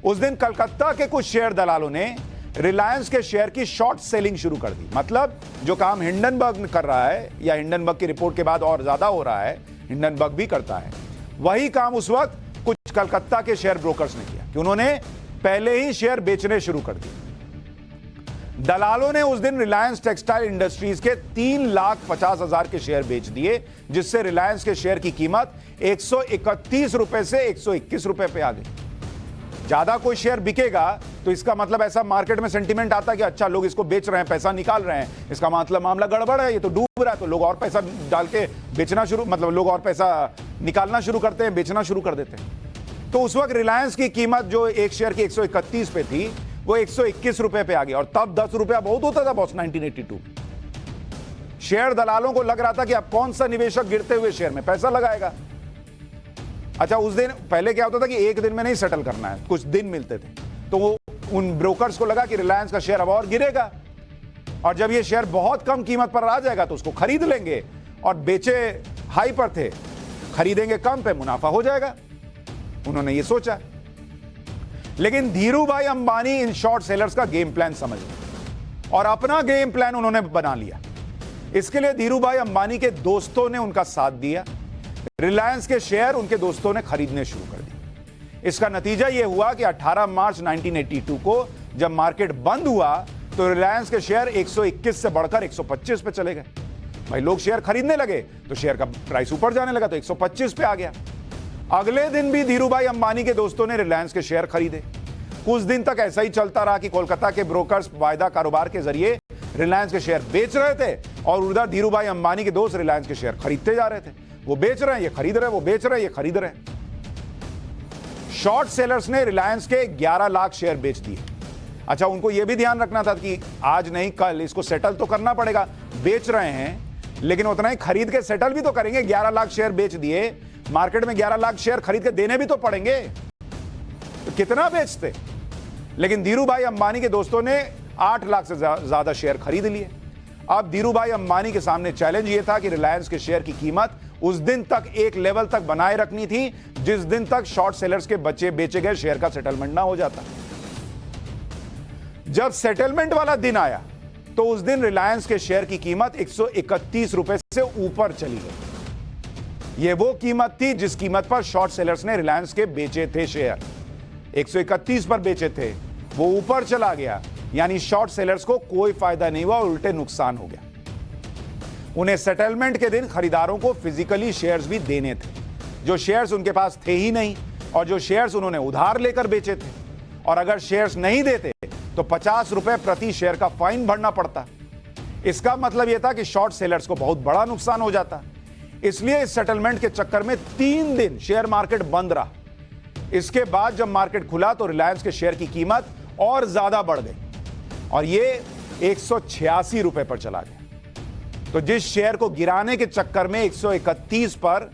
उस दिन कलकत्ता के कुछ शेयर दलालों ने रिलायंस के शेयर की शॉर्ट सेलिंग शुरू कर दी। मतलब जो काम हिंडनबर्ग कर रहा है, या हिंडनबर्ग की रिपोर्ट के बाद और ज्यादा हो रहा है, हिंडनबर्ग भी करता है, वही काम उस वक्त कुछ कलकत्ता के शेयर ब्रोकर्स ने किया कि उन्होंने पहले ही शेयर बेचने शुरू कर दिए। दलालों ने उस दिन रिलायंस टेक्सटाइल इंडस्ट्रीज के 3,50,000 के शेयर बेच दिए, जिससे रिलायंस के शेयर की कीमत 131 रुपए से 121 रुपए पे आ गई। ज्यादा कोई शेयर बिकेगा तो इसका मतलब ऐसा मार्केट में सेंटीमेंट आता है कि अच्छा लोग इसको बेच रहे हैं, पैसा निकाल रहे हैं, इसका मतलब मामला गड़बड़ है, ये तो डूब रहा है, तो लोग और पैसा डाल के बेचना शुरू, मतलब लोग और पैसा निकालना शुरू करते हैं, बेचना शुरू कर देते हैं। तो उस वक्त रिलायंस की कीमत जो एक शेयर की 131 पे थी वो 121 रुपए पे आ गई, और तब 10 रुपया बहुत होता था बॉस 1982। शेयर दलालों को लग रहा था कि अब कौन सा निवेशक गिरते हुए शेयर में पैसा लगाएगा। अच्छा, उस दिन पहले क्या होता था कि एक दिन में नहीं सेटल करना है, कुछ दिन मिलते थे, तो वो उन ब्रोकर्स को लगा कि रिलायंस का शेयर अब और गिरेगा, और जब ये शेयर बहुत कम कीमत पर आ जाएगा तो उसको खरीद लेंगे, और बेचे हाई पर थे, खरीदेंगे कम पे, मुनाफा हो जाएगा। उन्होंने ये सोचा, लेकिन Dhirubhai Ambani in short sellers का गेम प्लान समझ गए और अपना गेम प्लान उन्होंने बना लिया। इसके लिए धीरूभाई अंबानी के दोस्तों ने उनका साथ दिया, रिलायंस के शेयर उनके दोस्तों ने खरीदने शुरू कर दिए। इसका नतीजा यह हुआ कि 18 मार्च 1982 को जब मार्केट बंद हुआ तो रिलायंस के शेयर 121 से बढ़कर 125 पे चले गए। भाई लोग शेयर खरीदने लगे तो शेयर का प्राइस ऊपर जाने लगा, तो 125 पे आ गया। अगले दिन भी धीरूभाई अंबानी के दोस्तों ने रिलायंस के शेयर खरीदे। कुछ दिन तक ऐसा ही चलता रहा कि कोलकाता के ब्रोकर्स वायदा कारोबार के जरिए रिलायंस के शेयर बेच रहे थे, और उधर धीरूभाई अंबानी के दोस्त रिलायंस के शेयर खरीदते जा रहे थे। वो बेच रहे हैं, ये खरीद रहे हैं, वो बेच रहे हैं, ये खरीद रहे हैं। शॉर्ट सेलर्स ने रिलायंस के 11 लाख शेयर बेच दिए। अच्छा, उनको यह भी ध्यान रखना था कि आज नहीं कल इसको सेटल तो करना पड़ेगा। बेच रहे हैं लेकिन उतना ही खरीद के सेटल भी तो करेंगे। 11 लाख शेयर बेच दिए, मार्केट में 11 लाख शेयर खरीद के देने भी तो पड़ेंगे, तो कितना बेचते। लेकिन धीरूभाई अंबानी के दोस्तों ने 8 लाख से ज्यादा शेयर खरीद लिए। अब धीरूभाई अंबानी के सामने चैलेंज यह था कि रिलायंस के शेयर की कीमत उस दिन तक एक लेवल तक बनाए रखनी थी जिस दिन तक शॉर्ट सेलर्स के बेचे गए शेयर का सेटलमेंट ना हो जाता। जब सेटलमेंट वाला दिन आया तो उस दिन रिलायंस के शेयर की कीमत 131 रुपए से ऊपर चली गई। यह वो कीमत थी जिस कीमत पर शॉर्ट सेलर्स ने रिलायंस के बेचे थे शेयर। 131 पर बेचे थे, वो ऊपर चला गया, यानी शॉर्ट सेलर्स को कोई फायदा नहीं हुआ, उल्टे नुकसान हो गया। उन्हें सेटलमेंट के दिन खरीदारों को फिजिकली शेयर्स भी देने थे, जो शेयर्स उनके पास थे ही नहीं, और जो शेयर्स उन्होंने उधार लेकर बेचे थे। और अगर शेयर्स नहीं देते तो 50 रुपए प्रति शेयर का फाइन भरना पड़ता। इसका मतलब यह था कि शॉर्ट सेलर्स को बहुत बड़ा नुकसान हो जाता। इसलिए इस सेटलमेंट के चक्कर में 3 दिन शेयर मार्केट बंद रहा। इसके बाद जब मार्केट खुला तो रिलायंस के शेयर की कीमत और ज्यादा बढ़ गई और ये 186 रुपए पर चला गया। तो जिस शेयर को गिराने के चक्कर में 131 पर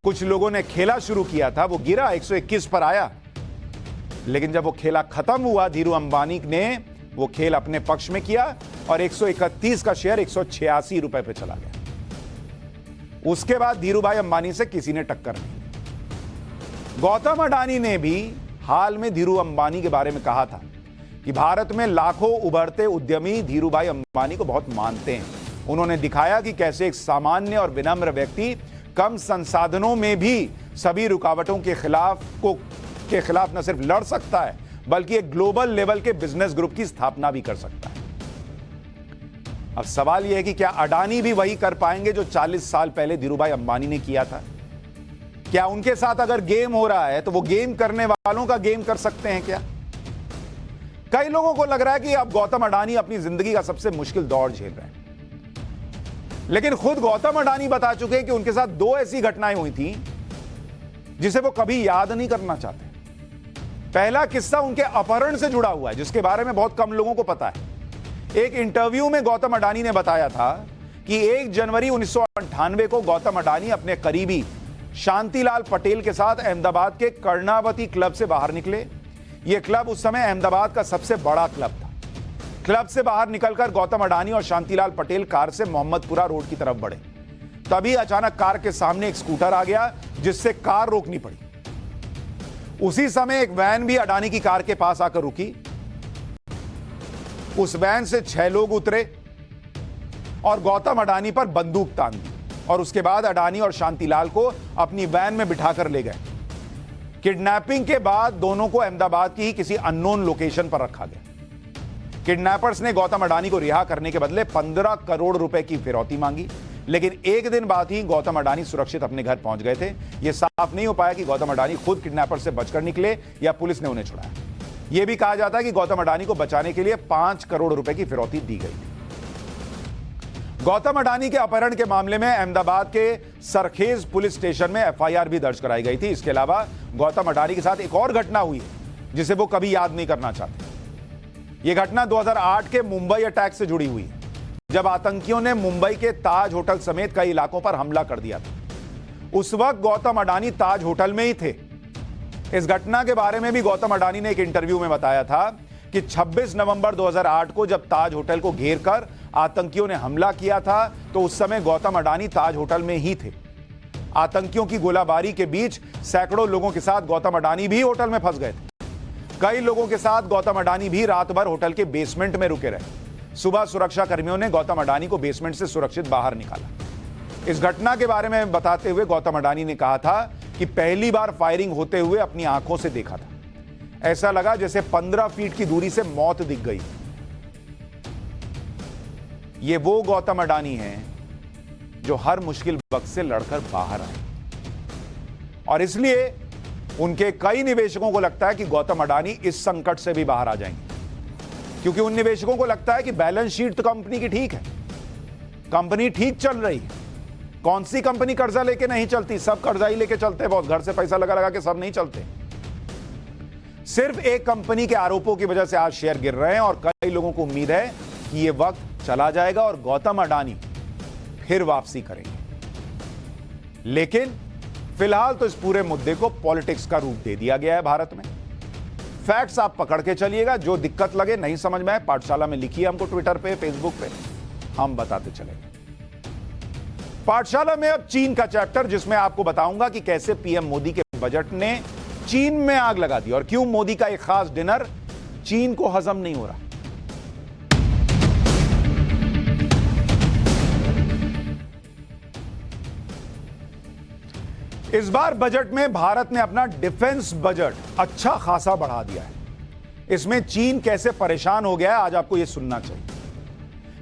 कुछ लोगों ने खेला शुरू किया था, वो गिरा, 121 पर आया। लेकिन जब वो खेला खत्म हुआ, धीरू अंबानी ने वो खेल अपने पक्ष में किया और 131 का शेयर 186 रुपए पे चला गया। उसके बाद धीरूभाई अंबानी से किसी ने टक्कर नहीं। गौतम अडानी ने भी हाल में धीरू अंबानी के बारे में कहा था कि भारत में लाखों उभरते उद्यमी धीरूभाई अंबानी को बहुत मानते हैं। उन्होंने दिखाया कि कैसे एक सामान्य और विनम्र व्यक्ति कम संसाधनों में भी सभी रुकावटों के खिलाफ न सिर्फ लड़ सकता है बल्कि एक ग्लोबल लेवल के बिजनेस ग्रुप की स्थापना भी कर सकता है। अब सवाल यह है कि क्या अडानी भी वही कर पाएंगे जो 40 साल पहले धीरूभाई अंबानी ने किया था? क्या उनके साथ अगर गेम हो रहा है तो वो गेम करने वालों का गेम कर सकते हैं क्या? कई लोगों को लग रहा है कि अब गौतम अडानी अपनी जिंदगी का सबसे मुश्किल दौर झेल रहे हैं, लेकिन खुद गौतम अडानी बता चुके हैं कि उनके साथ 2 ऐसी घटनाएं हुई थी जिसे वो कभी याद नहीं करना चाहते। पहला किस्सा उनके अपहरण से जुड़ा हुआ है, जिसके बारे में बहुत कम लोगों को पता है। एक इंटरव्यू में गौतम अडानी ने बताया था कि 1 जनवरी 1998 को गौतम अडानी अपने करीबी शांतिलाल पटेल के साथ अहमदाबाद के कर्णावती क्लब से बाहर निकले। यह क्लब उस समय अहमदाबाद का सबसे बड़ा क्लब था। क्लब से बाहर निकलकर गौतम अडानी और शांतिलाल पटेल कार से मोहम्मदपुरा रोड की तरफ बढ़े। तभी अचानक कार के सामने एक स्कूटर आ गया जिससे कार रोकनी पड़ी। उसी समय एक वैन भी अडानी की कार के पास आकर रुकी। उस वैन से 6 लोग उतरे और गौतम अडानी पर बंदूक तान दी और उसके बाद अडानी और शांतिलाल को अपनी वैन में बिठाकर ले गए। किडनैपिंग के बाद दोनों को अहमदाबाद की ही किसी अननोन लोकेशन पर रखा गया। किडनैपर्स ने गौतम अडानी को रिहा करने के बदले 15 करोड़ रुपए की फिरौती मांगी, लेकिन एक दिन बाद ही गौतम अडानी सुरक्षित अपने घर पहुंच गए थे। यह साफ नहीं हो पाया कि गौतम अडानी खुद किडनैपर से बचकर निकले या पुलिस ने उन्हें छुड़ाया। यह भी कहा जाता है कि गौतम अडानी को बचाने के लिए 5 करोड़ रुपए की फिरौती दी गई थी। गौतम अडानी के अपहरण के मामले में अहमदाबाद के सरखेज पुलिस स्टेशन में एफआईआर भी दर्ज कराई गई थी। इसके अलावा गौतम अडानी के साथ एक और घटना हुई है जिसे वो कभी याद नहीं करना चाहते। यह घटना 2008 के मुंबई अटैक से जुड़ी हुई है, जब आतंकियों ने मुंबई के ताज होटल समेत कई इलाकों पर हमला कर दिया था। उस वक्त गौतम अडानी ताज होटल में ही थे। इस घटना के बारे में भी गौतम अडानी ने एक इंटरव्यू में बताया था कि 26 नवंबर 2008 को जब ताज होटल को घेर कर आतंकियों ने हमला किया था तो उस समय गौतम अडानी ताज होटल में ही थे। आतंकियों की गोलाबारी के बीच सैकड़ों लोगों के साथ गौतम अडानी भी होटल में फंस गए थे। कई लोगों के साथ गौतम अडानी भी रात भर होटल के बेसमेंट में रुके रहे। सुबह सुरक्षा कर्मियों ने गौतम अडानी को बेसमेंट से सुरक्षित बाहर निकाला। इस घटना के बारे में बताते हुए गौतम अडानी ने कहा था कि पहली बार फायरिंग होते हुए अपनी आंखों से देखा था। ऐसा लगा जैसे 15 फीट की दूरी से मौत दिख गई। ये वो गौतम अडानी हैं जो हर मुश्किल वक्त से लड़कर बाहर आए, और इसलिए उनके कई निवेशकों को लगता है कि गौतम अडानी इस संकट से भी बाहर आ जाएंगे, क्योंकि उन निवेशकों को लगता है कि बैलेंस शीट तो कंपनी की ठीक है, कंपनी ठीक चल रही है। कौन सी कंपनी कर्जा लेके नहीं चलती? सब कर्जा ही लेके चलते हैं बॉस, घर से पैसा लगा लगा के सब नहीं चलते। सिर्फ एक कंपनी के आरोपों की वजह से आज शेयर गिर रहे हैं और कई लोगों को उम्मीद है कि यह वक्त चला जाएगा और गौतम अडानी फिर वापसी करेंगे। लेकिन फिलहाल तो इस पूरे मुद्दे को पॉलिटिक्स का रूप दे दिया गया है भारत में। फैक्ट्स आप पकड़ के चलिएगा, जो दिक्कत लगे, नहीं समझ में आए, पाठशाला में लिखिए हमको ट्विटर पे, फेसबुक पे, हम बताते चलेंगे। पाठशाला में अब चीन का चैप्टर, जिसमें आपको बताऊंगा कि कैसे पीएम मोदी के बजट ने चीन में आग लगा दी और क्यों मोदी का एक खास डिनर चीन को हजम नहीं हो रहा। इस बार बजट में भारत ने अपना डिफेंस बजट अच्छा खासा बढ़ा दिया है। इसमें चीन कैसे परेशान हो गया है, आज आपको यह सुनना चाहिए।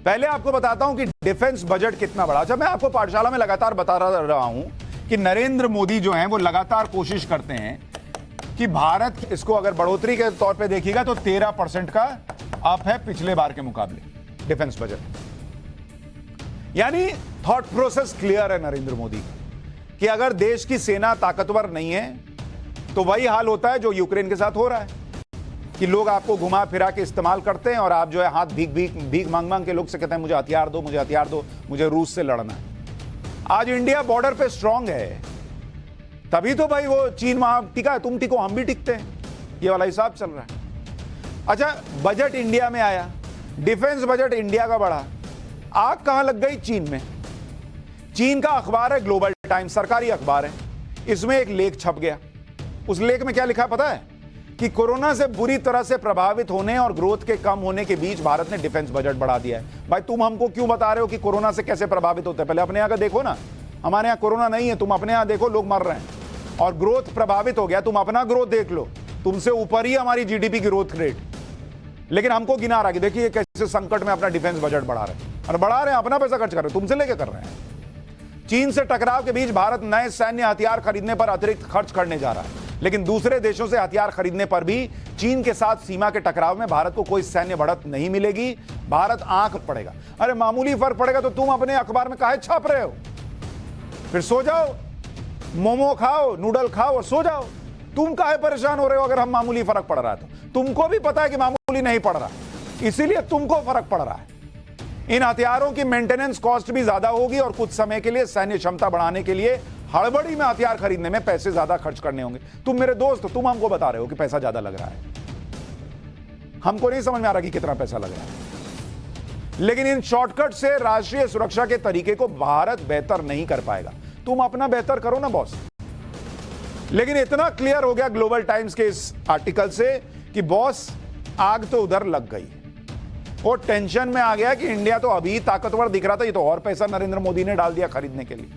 पहले आपको बताता हूं कि डिफेंस बजट कितना बढ़ा। अच्छा, मैं आपको पाठशाला में लगातार बता रहा हूं कि नरेंद्र मोदी जो हैं वो लगातार कोशिश करते हैं कि भारत, इसको अगर बढ़ोतरी के तौर पे देखिएगा तो 13% का अप है पिछले बार के मुकाबले डिफेंस बजट। यानी थॉट प्रोसेस क्लियर है नरेंद्र मोदी का कि अगर देश की सेना ताकतवर नहीं है तो वही हाल होता है जो यूक्रेन के साथ हो रहा है कि लोग आपको घुमा फिरा के इस्तेमाल करते हैं और आप जो है हाथ भीख मांग मांग के लोग से कहते हैं मुझे हथियार दो, मुझे हथियार दो, मुझे रूस से लड़ना है। आज इंडिया बॉर्डर पे स्ट्रांग है, तभी तो भाई वो चीन वहां टिका है, तुम टिको हम भी टिकते हैं, ये वाला हिसाब चल रहा है। अच्छा, बजट इंडिया में आया, डिफेंस बजट इंडिया का बढ़ा, आग कहां लग गई? चीन में। चीन का अखबार है ग्लोबल टाइम्स, सरकारी अखबार है, इसमें एक लेख छप गया। उस लेख में क्या लिखा पता है? कि कोरोना से बुरी तरह से प्रभावित होने और ग्रोथ के कम होने के बीच भारत ने डिफेंस बजट बढ़ा दिया है। भाई तुम हमको क्यों बता रहे हो कि कोरोना से कैसे प्रभावित होते हैं? पहले अपने यहां का देखो ना, हमारे यहां कोरोना नहीं है, तुम अपने यहां देखो, लोग मर रहे हैं और ग्रोथ प्रभावित हो गया, तुम अपना ग्रोथ देख लो, तुमसे ऊपर ही हमारी जीडीपी की ग्रोथ रेट, लेकिन हमको गिना रहा कि देखिए कैसे संकट में अपना डिफेंस बजट बढ़ा रहे हैं, और बढ़ा रहे हैं, अपना पैसा खर्च कर रहे हैं, तुमसे लेके कर रहे हैं। चीन से टकराव के बीच भारत नए सैन्य हथियार खरीदने पर अतिरिक्त खर्च करने जा रहा है, लेकिन दूसरे देशों से हथियार खरीदने पर भी चीन के साथ सीमा के टकराव में भारत को कोई सैन्य बढ़त नहीं मिलेगी। भारत आंख पड़ेगा। अरे मामूली फर्क पड़ेगा तो तुम अपने अखबार में काहे छाप रहे हो? फिर सो जाओ, मोमो खाओ, नूडल खाओ और सो जाओ। तुम काहे परेशान हो रहे हो? अगर हम मामूली फर्क पड़ रहा है तो तुमको भी पता है कि मामूली नहीं पड़ रहा, इसीलिए तुमको फर्क पड़ रहा है। इन हथियारों की मेंटेनेंस कॉस्ट भी ज्यादा होगी और कुछ समय के लिए सैन्य क्षमता बढ़ाने के लिए हड़बड़ी में हथियार खरीदने में पैसे ज्यादा खर्च करने होंगे। तुम मेरे दोस्त, तुम हमको बता रहे हो कि पैसा ज्यादा लग रहा है, हमको नहीं समझ में आ रहा कि कितना पैसा लग रहा है। लेकिन इन शॉर्टकट से राष्ट्रीय सुरक्षा के तरीके को भारत बेहतर नहीं कर पाएगा। तुम अपना बेहतर करो ना बॉस। लेकिन इतना क्लियर हो गया ग्लोबल टाइम्स के इस आर्टिकल से कि बॉस आग तो उधर लग गई, वो टेंशन में आ गया कि इंडिया तो अभी ताकतवर दिख रहा था, ये तो और पैसा नरेंद्र मोदी ने डाल दिया खरीदने के लिए।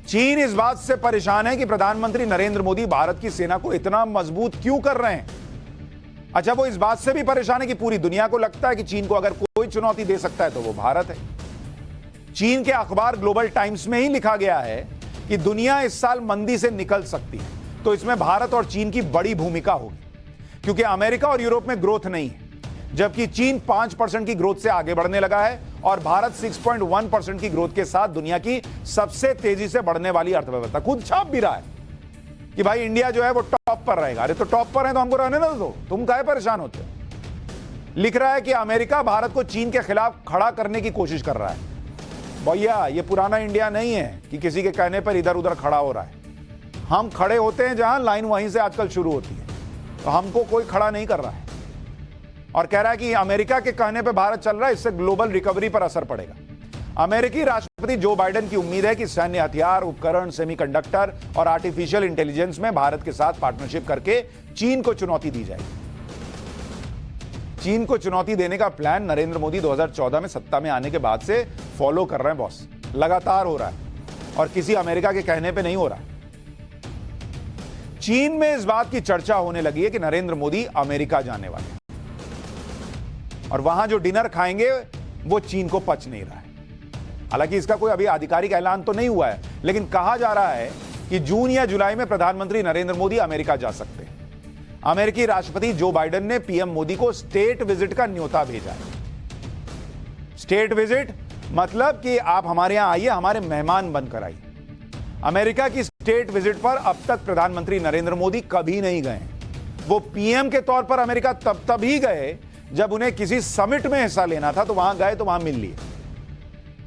चीन इस बात से परेशान है कि प्रधानमंत्री नरेंद्र मोदी भारत की सेना को इतना मजबूत क्यों कर रहे हैं। अच्छा, वो इस बात से भी परेशान है कि पूरी दुनिया को लगता है कि चीन को अगर कोई चुनौती दे सकता है तो वो भारत है। चीन के अखबार ग्लोबल टाइम्स में ही लिखा गया है कि दुनिया इस साल मंदी से निकल सकती है, तो इसमें भारत और चीन की बड़ी भूमिका होगी, क्योंकि अमेरिका और यूरोप में ग्रोथ नहीं है, जबकि चीन 5% की ग्रोथ से आगे बढ़ने लगा है और भारत 6.1% की ग्रोथ के साथ दुनिया की सबसे तेजी से बढ़ने वाली अर्थव्यवस्था खुद छाप भी रहा है कि भाई इंडिया जो है वो टॉप पर रहेगा। अरे तो टॉप पर है तो हमको रहने ना दो, तुम काहे परेशान होते हो। लिख रहा है कि अमेरिका भारत को चीन के खिलाफ खड़ा करने की कोशिश कर रहा है। भैया, ये पुराना इंडिया नहीं है कि किसी के कहने पर इधर उधर खड़ा हो रहा है। हम खड़े होते हैं जहां, लाइन वहीं से आजकल शुरू होती है, तो हमको कोई खड़ा नहीं कर रहा है। और कह रहा है कि अमेरिका के कहने पर भारत चल रहा है, इससे ग्लोबल रिकवरी पर असर पड़ेगा। अमेरिकी राष्ट्रपति जो बाइडेन की उम्मीद है कि सैन्य हथियार, उपकरण, सेमीकंडक्टर और आर्टिफिशियल इंटेलिजेंस में भारत के साथ पार्टनरशिप करके चीन को चुनौती दी जाएगी। चीन को चुनौती देने का प्लान नरेंद्र मोदी 2014 में सत्ता में आने के बाद से फॉलो कर रहे हैं बॉस, लगातार हो रहा है और किसी अमेरिका के कहने पे नहीं हो रहा है। चीन में इस बात की चर्चा होने लगी है कि नरेंद्र मोदी अमेरिका जाने वाले हैं और वहां जो डिनर खाएंगे वो चीन को पच नहीं रहा है। हालांकि इसका कोई अभी आधिकारिक ऐलान तो नहीं हुआ है, लेकिन कहा जा रहा है कि जून या जुलाई में प्रधानमंत्री नरेंद्र मोदी अमेरिका जा सकते हैं। अमेरिकी राष्ट्रपति जो बाइडेन ने पीएम मोदी को स्टेट विजिट का न्योता भेजा है। स्टेट विजिट मतलब कि आप हमारे यहां आइए, हमारे मेहमान बनकर आइए। अमेरिका की स्टेट विजिट पर अब तक प्रधानमंत्री नरेंद्र मोदी कभी नहीं गए। वो पीएम के तौर पर अमेरिका तब ही गए जब उन्हें किसी समिट में हिस्सा लेना था, तो वहां गए, तो वहां मिल लिए।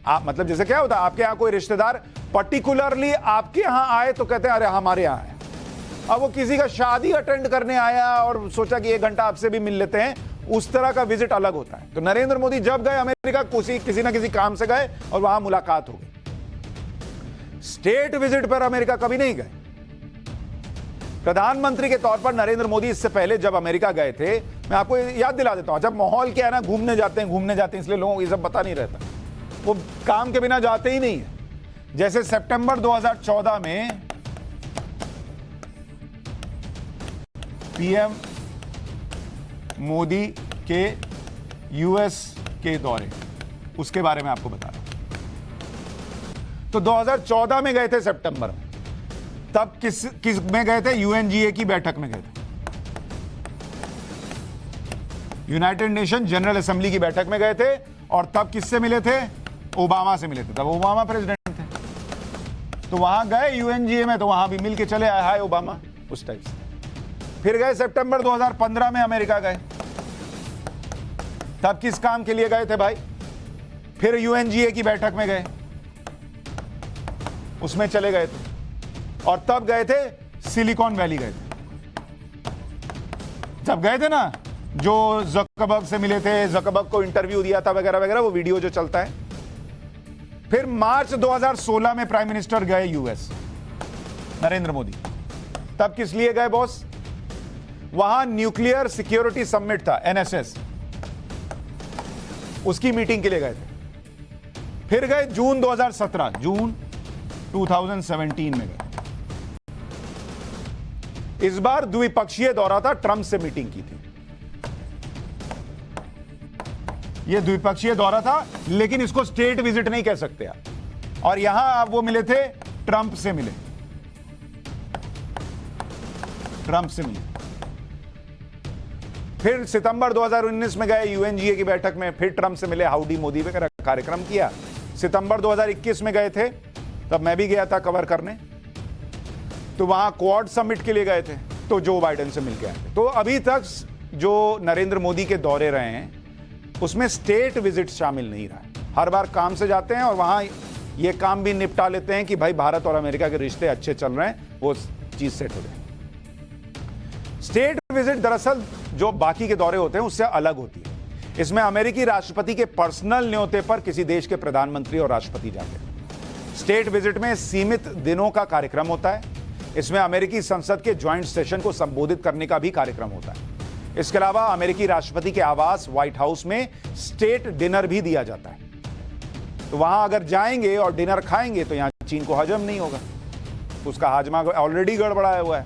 आप मतलब जैसे क्या होता है, आपके यहां कोई रिश्तेदार पर्टिकुलरली आपके यहां आए तो कहते हैं अरे हमारे यहां है। अब वो किसी का शादी अटेंड करने आया और सोचा कि 1 घंटा आपसे भी मिल लेते हैं, उस तरह का विजिट अलग होता है। तो नरेंद्र मोदी जब गए अमेरिका, किसी ना किसी काम से गए और वहां मुलाकात हो गई। स्टेट विजिट पर अमेरिका कभी नहीं गए। प्रधानमंत्री के तौर पर नरेंद्र मोदी इससे पहले जब अमेरिका गए थे, मैं आपको याद दिला देता हूं, जब माहौल क्या है ना, घूमने जाते हैं, इसलिए लोगों को ये सब पता नहीं रहता, वो काम के बिना जाते ही नहीं है। जैसे सितंबर 2014 में पीएम मोदी के यूएस के दौरे, उसके बारे में आपको बता रहा हूं। तो 2014 में गए थे सितंबर में, तब किस में गए थे? यूएनजीए की बैठक में गए थे, यूनाइटेड नेशन जनरल असेंबली की बैठक में गए थे। और तब किससे मिले थे? ओबामा से मिले थे, तब ओबामा प्रेसिडेंट थे। तो वहां गए यूएनजीए में, तो वहां भी मिल के चले आए, हाय ओबामा, उस टाइप से। फिर गए सितंबर 2015 में अमेरिका गए, तब किस काम के लिए गए थे भाई? फिर यूएनजीए की बैठक में गए, उसमें चले गए थे। और तब गए थे सिलिकॉन वैली गए थे, जब गए थे ना, जो ज़करबर्ग से मिले थे, ज़करबर्ग को इंटरव्यू दिया था वगैरह वगैरह, वो वीडियो जो चलता है। फिर मार्च 2016 में प्राइम मिनिस्टर गए यूएस, नरेंद्र मोदी। तब किस लिए गए बॉस? वहां न्यूक्लियर सिक्योरिटी समिट था, एनएसएस, उसकी मीटिंग के लिए गए थे। फिर गए जून 2017 में गए। इस बार द्विपक्षीय दौरा था, ट्रंप से मीटिंग की थी। यह द्विपक्षीय दौरा था, लेकिन इसको स्टेट विजिट नहीं कह सकते आप। और यहां आप वो मिले थे, ट्रंप से मिले, फिर सितंबर 2019 में गए यूएनजीए की बैठक में, फिर ट्रंप से मिले, हाउडी मोदी वगैरह कार्यक्रम किया। सितंबर 2021 में गए थे, तब मैं भी गया था कवर करने, तो वहां क्वाड समिट के लिए गए थे, तो जो बाइडेन से मिलकर आए थे। तो अभी तक जो नरेंद्र मोदी के दौरे रहे हैं उसमें स्टेट विजिट शामिल नहीं रहा है। हर बार काम से जाते हैं और वहां ये काम भी निपटा लेते हैं कि भाई भारत और अमेरिका के रिश्ते अच्छे चल रहे हैं, वो चीज सेट हो जाए। स्टेट विजिट दरअसल जो बाकी के दौरे होते हैं उससे अलग होती है। इसमें अमेरिकी राष्ट्रपति के पर्सनल न्योते पर किसी देश के प्रधानमंत्री और राष्ट्रपति जाते हैं। स्टेट विजिट में सीमित दिनों का कार्यक्रम होता है। इसमें अमेरिकी संसद के ज्वाइंट सेशन को संबोधित करने का भी कार्यक्रम होता है। इसके अलावा अमेरिकी राष्ट्रपति के आवास व्हाइट हाउस में स्टेट डिनर भी दिया जाता है। तो वहां अगर जाएंगे और डिनर खाएंगे तो यहां चीन को हजम नहीं होगा, उसका हाजमा ऑलरेडी गड़बड़ाया हुआ है।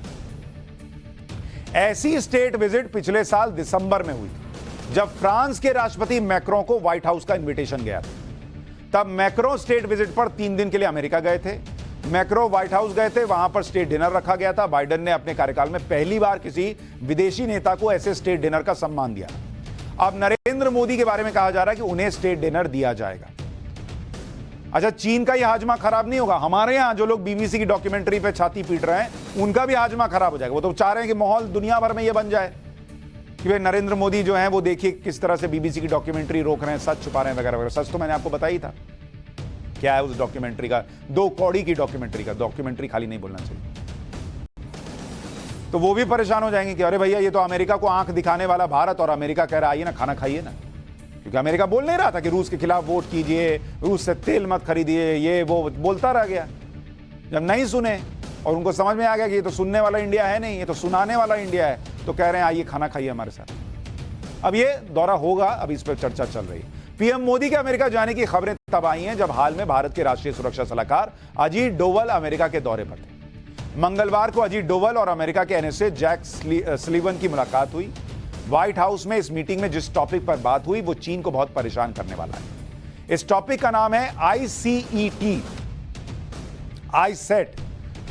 ऐसी स्टेट विजिट पिछले साल दिसंबर में हुई थी, जब फ्रांस के राष्ट्रपति मैक्रों को व्हाइट हाउस का इनविटेशन गया था। तब मैक्रो स्टेट विजिट पर 3 दिन के लिए अमेरिका गए थे। मैक्रो व्हाइट हाउस गए थे, वहां पर स्टेट डिनर रखा गया था। बाइडेन ने अपने कार्यकाल में पहली बार किसी विदेशी नेता को ऐसे स्टेट डिनर का सम्मान दिया। अब नरेंद्र मोदी के बारे में कहा जा रहा है कि उन्हें स्टेट डिनर दिया जाएगा। अच्छा, चीन का यह हाजमा खराब नहीं होगा? हमारे यहां जो लोग बीबीसी की डॉक्यूमेंट्री पे छाती पीट रहे हैं, उनका भी हाजमा खराब हो जाएगा। वो तो चाह रहे हैं कि माहौल दुनिया भर में यह बन जाए कि भाई नरेंद्र मोदी जो है वो देखिए किस तरह से बीबीसी की डॉक्यूमेंट्री रोक रहे हैं, सच छुपा रहे हैं वगैरह वगैरह। सच तो मैंने आपको बताया ही था क्या है उस डॉक्यूमेंट्री का, 2 कौड़ी की डॉक्यूमेंट्री का। डॉक्यूमेंट्री खाली नहीं बोलना चाहिए। तो वो भी परेशान हो जाएंगे कि अरे भैया ये तो अमेरिका को आंख दिखाने वाला भारत, और अमेरिका कह रहा है आइए ना खाना खाइए ना। क्योंकि अमेरिका बोल नहीं रहा था कि रूस के खिलाफ वोट कीजिए, रूस से तेल मत खरीदिए, ये वो बोलता रह गया। जब नहीं सुने और उनको समझ में आ गया कि ये तो सुनने वाला इंडिया है नहीं, ये तो सुनाने वाला इंडिया है, तो कह रहे हैं आइए खाना खाइए हमारे साथ। अब ये दौरा होगा, अब इस पर चर्चा चल रही है। पीएम मोदी के अमेरिका जाने की खबरें तब आई हैं जब हाल में भारत के राष्ट्रीय सुरक्षा सलाहकार अजीत डोवल अमेरिका के दौरे पर थे। मंगलवार को अजीत डोवल और अमेरिका के एनएसए जैक सलीवन की मुलाकात हुई। व्हाइट हाउस में इस मीटिंग में जिस टॉपिक पर बात हुई वो चीन को बहुत परेशान करने वाला है। इस टॉपिक का नाम है ICET, आईसेट।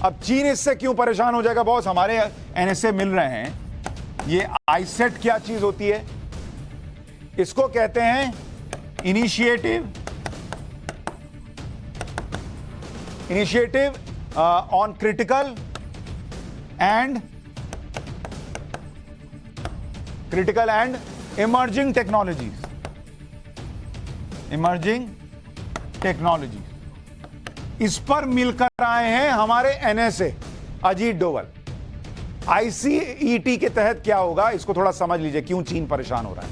अब चीन इससे क्यों परेशान हो जाएगा बॉस? हमारे एनएसए मिल रहे हैं। ये आईसेट क्या चीज होती है? इसको कहते हैं initiative on critical and emerging technologies. इस पर मिलकर आए हैं हमारे एनएसए अजीत डोवल। ICET के तहत क्या होगा इसको थोड़ा समझ लीजिए, क्यों चीन परेशान हो रहा है।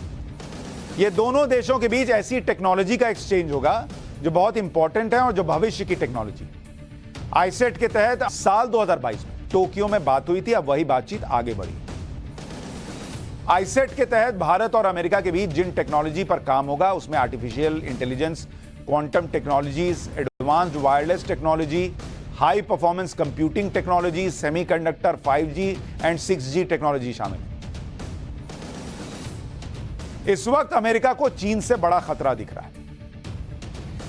ये दोनों देशों के बीच ऐसी टेक्नोलॉजी का एक्सचेंज होगा जो बहुत इंपॉर्टेंट है और जो भविष्य की टेक्नोलॉजी। आईसेट के तहत साल 2022 में टोक्यो में बात हुई थी, अब वही बातचीत आगे बढ़ी। आईसेट के तहत भारत और अमेरिका के बीच जिन टेक्नोलॉजी पर काम होगा उसमें artificial intelligence, quantum technologies, advanced wireless technology, high performance computing technology, semiconductor, 5G and 6G technology शामिल है। इस वक्त अमेरिका को चीन से बड़ा खतरा दिख रहा है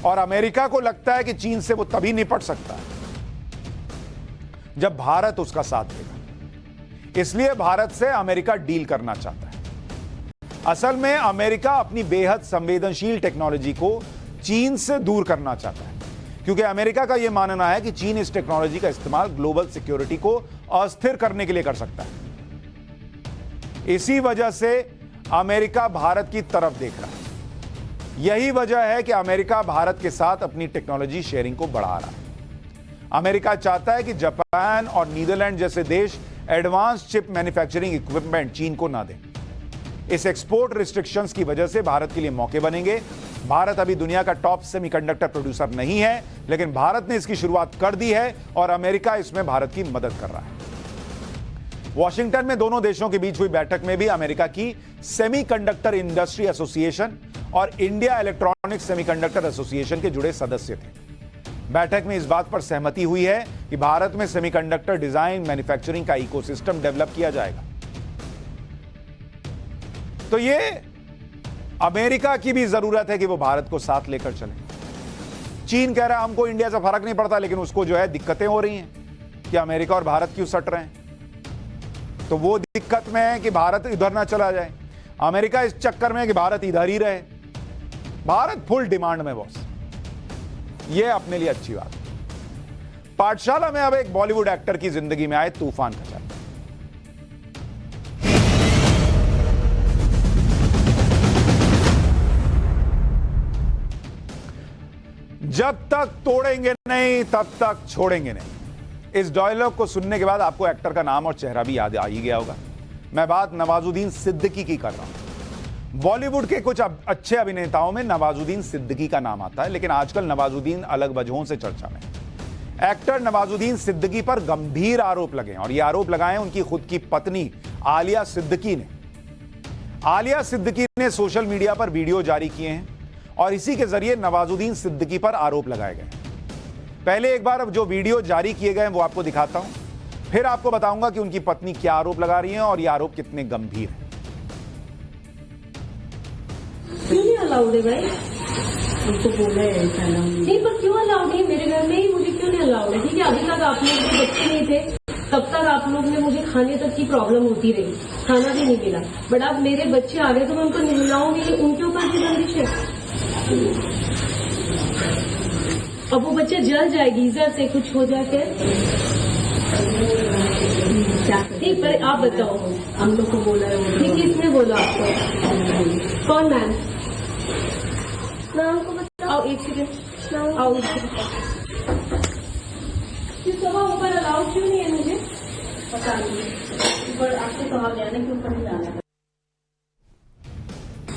और अमेरिका को लगता है कि चीन से वो तभी निपट सकता है जब भारत उसका साथ देगा। इसलिए भारत से अमेरिका डील करना चाहता है। असल में अमेरिका अपनी बेहद संवेदनशील टेक्नोलॉजी को चीन से दूर करना चाहता है, क्योंकि अमेरिका का यह मानना है कि चीन इस टेक्नोलॉजी का इस्तेमाल ग्लोबल सिक्योरिटी को अस्थिर करने के लिए कर सकता है। इसी वजह से अमेरिका भारत की तरफ देख रहा है। यही वजह है कि अमेरिका भारत के साथ अपनी टेक्नोलॉजी शेयरिंग को बढ़ा रहा है। अमेरिका चाहता है कि जापान और नीदरलैंड जैसे देश एडवांस चिप मैन्युफैक्चरिंग इक्विपमेंट चीन को ना दें। इस एक्सपोर्ट रिस्ट्रिक्शंस की वजह से भारत के लिए मौके बनेंगे। भारत अभी दुनिया का टॉप सेमीकंडक्टर प्रोड्यूसर नहीं है, लेकिन भारत ने इसकी शुरुआत कर दी है और अमेरिका इसमें भारत की मदद कर रहा है। वॉशिंगटन में दोनों देशों के बीच हुई बैठक में भी अमेरिका की सेमीकंडक्टर इंडस्ट्री एसोसिएशन और इंडिया इलेक्ट्रॉनिक सेमीकंडक्टर एसोसिएशन के जुड़े सदस्य थे। बैठक में इस बात पर सहमति हुई है कि भारत में सेमीकंडक्टर डिजाइन मैन्युफैक्चरिंग का इकोसिस्टम डेवलप किया जाएगा। तो ये अमेरिका की भी जरूरत है कि वो भारत को साथ लेकर चले। चीन कह रहा है हमको इंडिया से फर्क नहीं पड़ता, लेकिन उसको जो है दिक्कतें हो रही हैं कि अमेरिका और भारत क्यों सट रहे हैं। तो वो दिक्कत में है कि भारत इधर ना चला जाए, अमेरिका इस चक्कर में है कि भारत इधर ही रहे। भारत फुल डिमांड में बॉस, ये अपने लिए अच्छी बात है। पाठशाला में अब एक बॉलीवुड एक्टर की जिंदगी में आए तूफान का चल। जब तक तोड़ेंगे नहीं तब तक छोड़ेंगे नहीं। इस डायलॉग को सुनने के बाद आपको एक्टर का नाम और चेहरा भी याद आ ही गया होगा। मैं बात नवाजुद्दीन सिद्दीकी की कर रहा हूं। बॉलीवुड के कुछ अच्छे अभिनेताओं में नवाजुद्दीन सिद्दीकी का नाम आता है, लेकिन आजकल नवाजुद्दीन अलग वजहों से चर्चा में। एक्टर नवाजुद्दीन सिद्दीकी पर गंभीर आरोप लगे और ये आरोप लगाए उनकी खुद की पत्नी आलिया सिद्दीकी ने। आलिया सिद्दीकी ने सोशल मीडिया पर वीडियो जारी किए हैं और इसी के जरिए नवाजुद्दीन सिद्दीकी पर आरोप लगाए गए। पहले एक बार अब जो वीडियो जारी किए गए हैं वो आपको दिखाता हूं, फिर आपको बताऊंगा कि उनकी पत्नी क्या आरोप लगा रही है और ये आरोप कितने गंभीर हैं। क्यों नहीं अलाउड है भाई? उनको बोला है ऐसा नहीं, पर क्यों अलाउड है? मेरे घर में ही मुझे क्यों नहीं अलाउड है? ठीक है, अभी तक आप लोग के बच्चे नहीं थे तब तक आप लोग ने मुझे खाने तक की प्रॉब्लम होती रही, खाना भी नहीं मिला। बट अब मेरे बच्चे आ गए तो मैं उनको मिलाऊंगी, उनके ऊपर की बंदिश है। अब वो बच्चे जल जाए गीजर से, कुछ हो जाके ठीक। पर आप बताओ, हम लोग को बोला है ठीक, किसने बोला आपको? कौन मैम? नाम को बताओ। आओ एक सेकेंड, आओ। सभा ऊपर अलाउड क्यों नहीं है? मुझे पता नहीं, ऊपर आपको कहा गया ना कि ऊपर नहीं जाना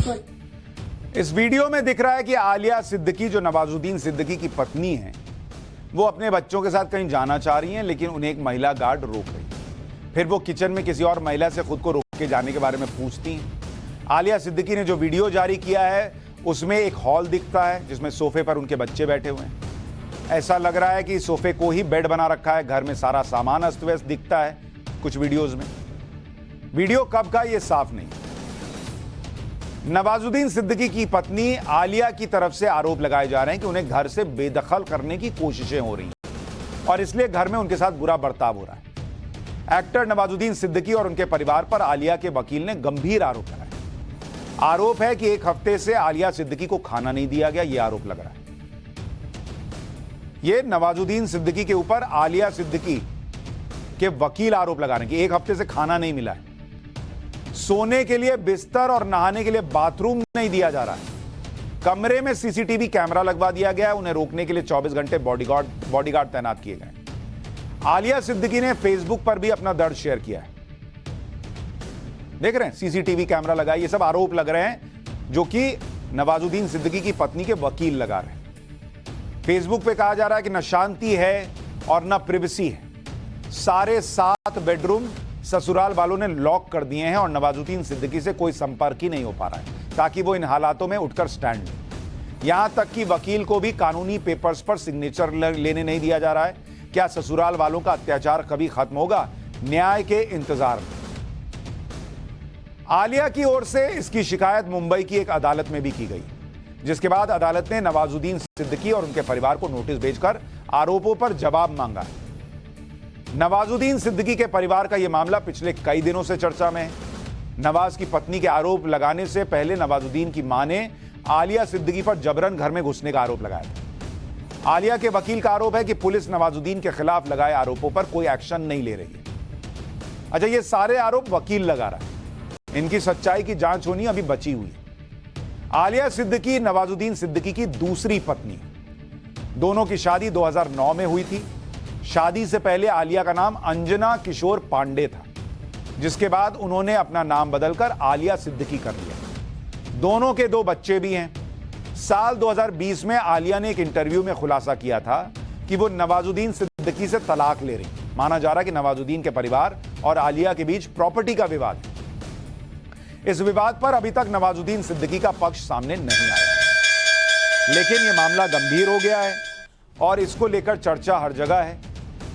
है। इस वीडियो में दिख रहा है कि आलिया सिद्दीकी, जो नवाजुद्दीन सिद्दीकी की पत्नी है, वो अपने बच्चों के साथ कहीं जाना चाह रही हैं, लेकिन उन्हें एक महिला गार्ड रोक रही है। फिर वो किचन में किसी और महिला से खुद को रोक के जाने के बारे में पूछती हैं। आलिया सिद्दीकी ने जो वीडियो जारी किया है उसमें एक हॉल दिखता है जिसमें सोफे पर उनके बच्चे बैठे हुए हैं। ऐसा लग रहा है कि सोफे को ही बेड बना रखा है। घर में सारा सामान अस्त व्यस्त दिखता है कुछ वीडियोज में। वीडियो कब का ये साफ नहीं। नवाजुद्दीन सिद्दीकी की पत्नी आलिया की तरफ से आरोप लगाए जा रहे हैं कि उन्हें घर से बेदखल करने की कोशिशें हो रही हैं और इसलिए घर में उनके साथ बुरा बर्ताव हो रहा है। एक्टर नवाजुद्दीन सिद्दीकी और उनके परिवार पर आलिया के वकील ने गंभीर आरोप लगाया। आरोप है कि एक हफ्ते से आलिया सिद्दीकी को खाना नहीं दिया गया, यह आरोप लग रहा है। यह नवाजुद्दीन सिद्दीकी के ऊपर आलिया सिद्दीकी के वकील आरोप लगा रहे हैं कि एक हफ्ते से खाना नहीं मिला है, सोने के लिए बिस्तर और नहाने के लिए बाथरूम नहीं दिया जा रहा है, कमरे में सीसीटीवी कैमरा लगवा दिया गया है, उन्हें रोकने के लिए 24 घंटे बॉडीगार्ड तैनात किए गए। आलिया सिद्दीकी ने फेसबुक पर भी अपना दर्द शेयर किया है। देख रहे हैं, सीसीटीवी कैमरा लगा, ये सब आरोप लग रहे हैं जो कि नवाजुद्दीन सिद्दीकी की पत्नी के वकील लगा रहे हैं। फेसबुक पे कहा जा रहा है कि न शांति है और न प्रिवेसी है। सारे 7 बेडरूम ससुराल वालों ने लॉक कर दिए हैं और नवाजुद्दीन सिद्दीकी से कोई संपर्क ही नहीं हो पा रहा है ताकि वो इन हालातों में उठकर स्टैंड ले। यहां तक कि वकील को भी कानूनी पेपर्स पर सिग्नेचर लेने नहीं दिया जा रहा है। क्या ससुराल वालों का अत्याचार कभी खत्म होगा? न्याय के इंतजार में। आलिया की ओर से इसकी शिकायत मुंबई की एक अदालत में भी की गई, जिसके बाद अदालत ने नवाजुद्दीन सिद्दीकी और उनके परिवार को नोटिस भेजकर आरोपों पर जवाब मांगा है। नवाजुद्दीन सिद्दीकी के परिवार का यह मामला पिछले कई दिनों से चर्चा में है। नवाज की पत्नी के आरोप लगाने से पहले नवाजुद्दीन की मां ने आलिया सिद्दीकी पर जबरन घर में घुसने का आरोप लगाया था। आलिया के वकील का आरोप है कि पुलिस नवाजुद्दीन के खिलाफ लगाए आरोपों पर कोई एक्शन नहीं ले रही है। अच्छा, ये सारे आरोप वकील लगा रहा है, इनकी सच्चाई की जांच होनी अभी बची हुई है। आलिया सिद्दीकी नवाजुद्दीन सिद्दीकी की दूसरी पत्नी। दोनों की शादी 2009 में हुई थी। शादी से पहले आलिया का नाम अंजना किशोर पांडे था, जिसके बाद उन्होंने अपना नाम बदलकर आलिया सिद्दीकी कर लिया। दोनों के 2 बच्चे भी हैं। साल 2020 में आलिया ने एक इंटरव्यू में खुलासा किया था कि वो नवाजुद्दीन सिद्दीकी से तलाक ले रही। माना जा रहा है कि नवाजुद्दीन के परिवार और आलिया के बीच प्रॉपर्टी का विवाद है। इस विवाद पर अभी तक नवाजुद्दीन सिद्दीकी का पक्ष सामने नहीं आया, लेकिन यह मामला गंभीर हो गया है और इसको लेकर चर्चा हर जगह है।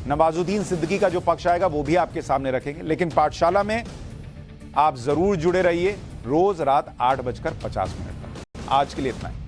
नवाजुद्दीन सिद्दीकी का जो पक्ष आएगा वो भी आपके सामने रखेंगे, लेकिन पाठशाला में आप जरूर जुड़े रहिए रोज रात 8:50 पर। आज के लिए इतना ही।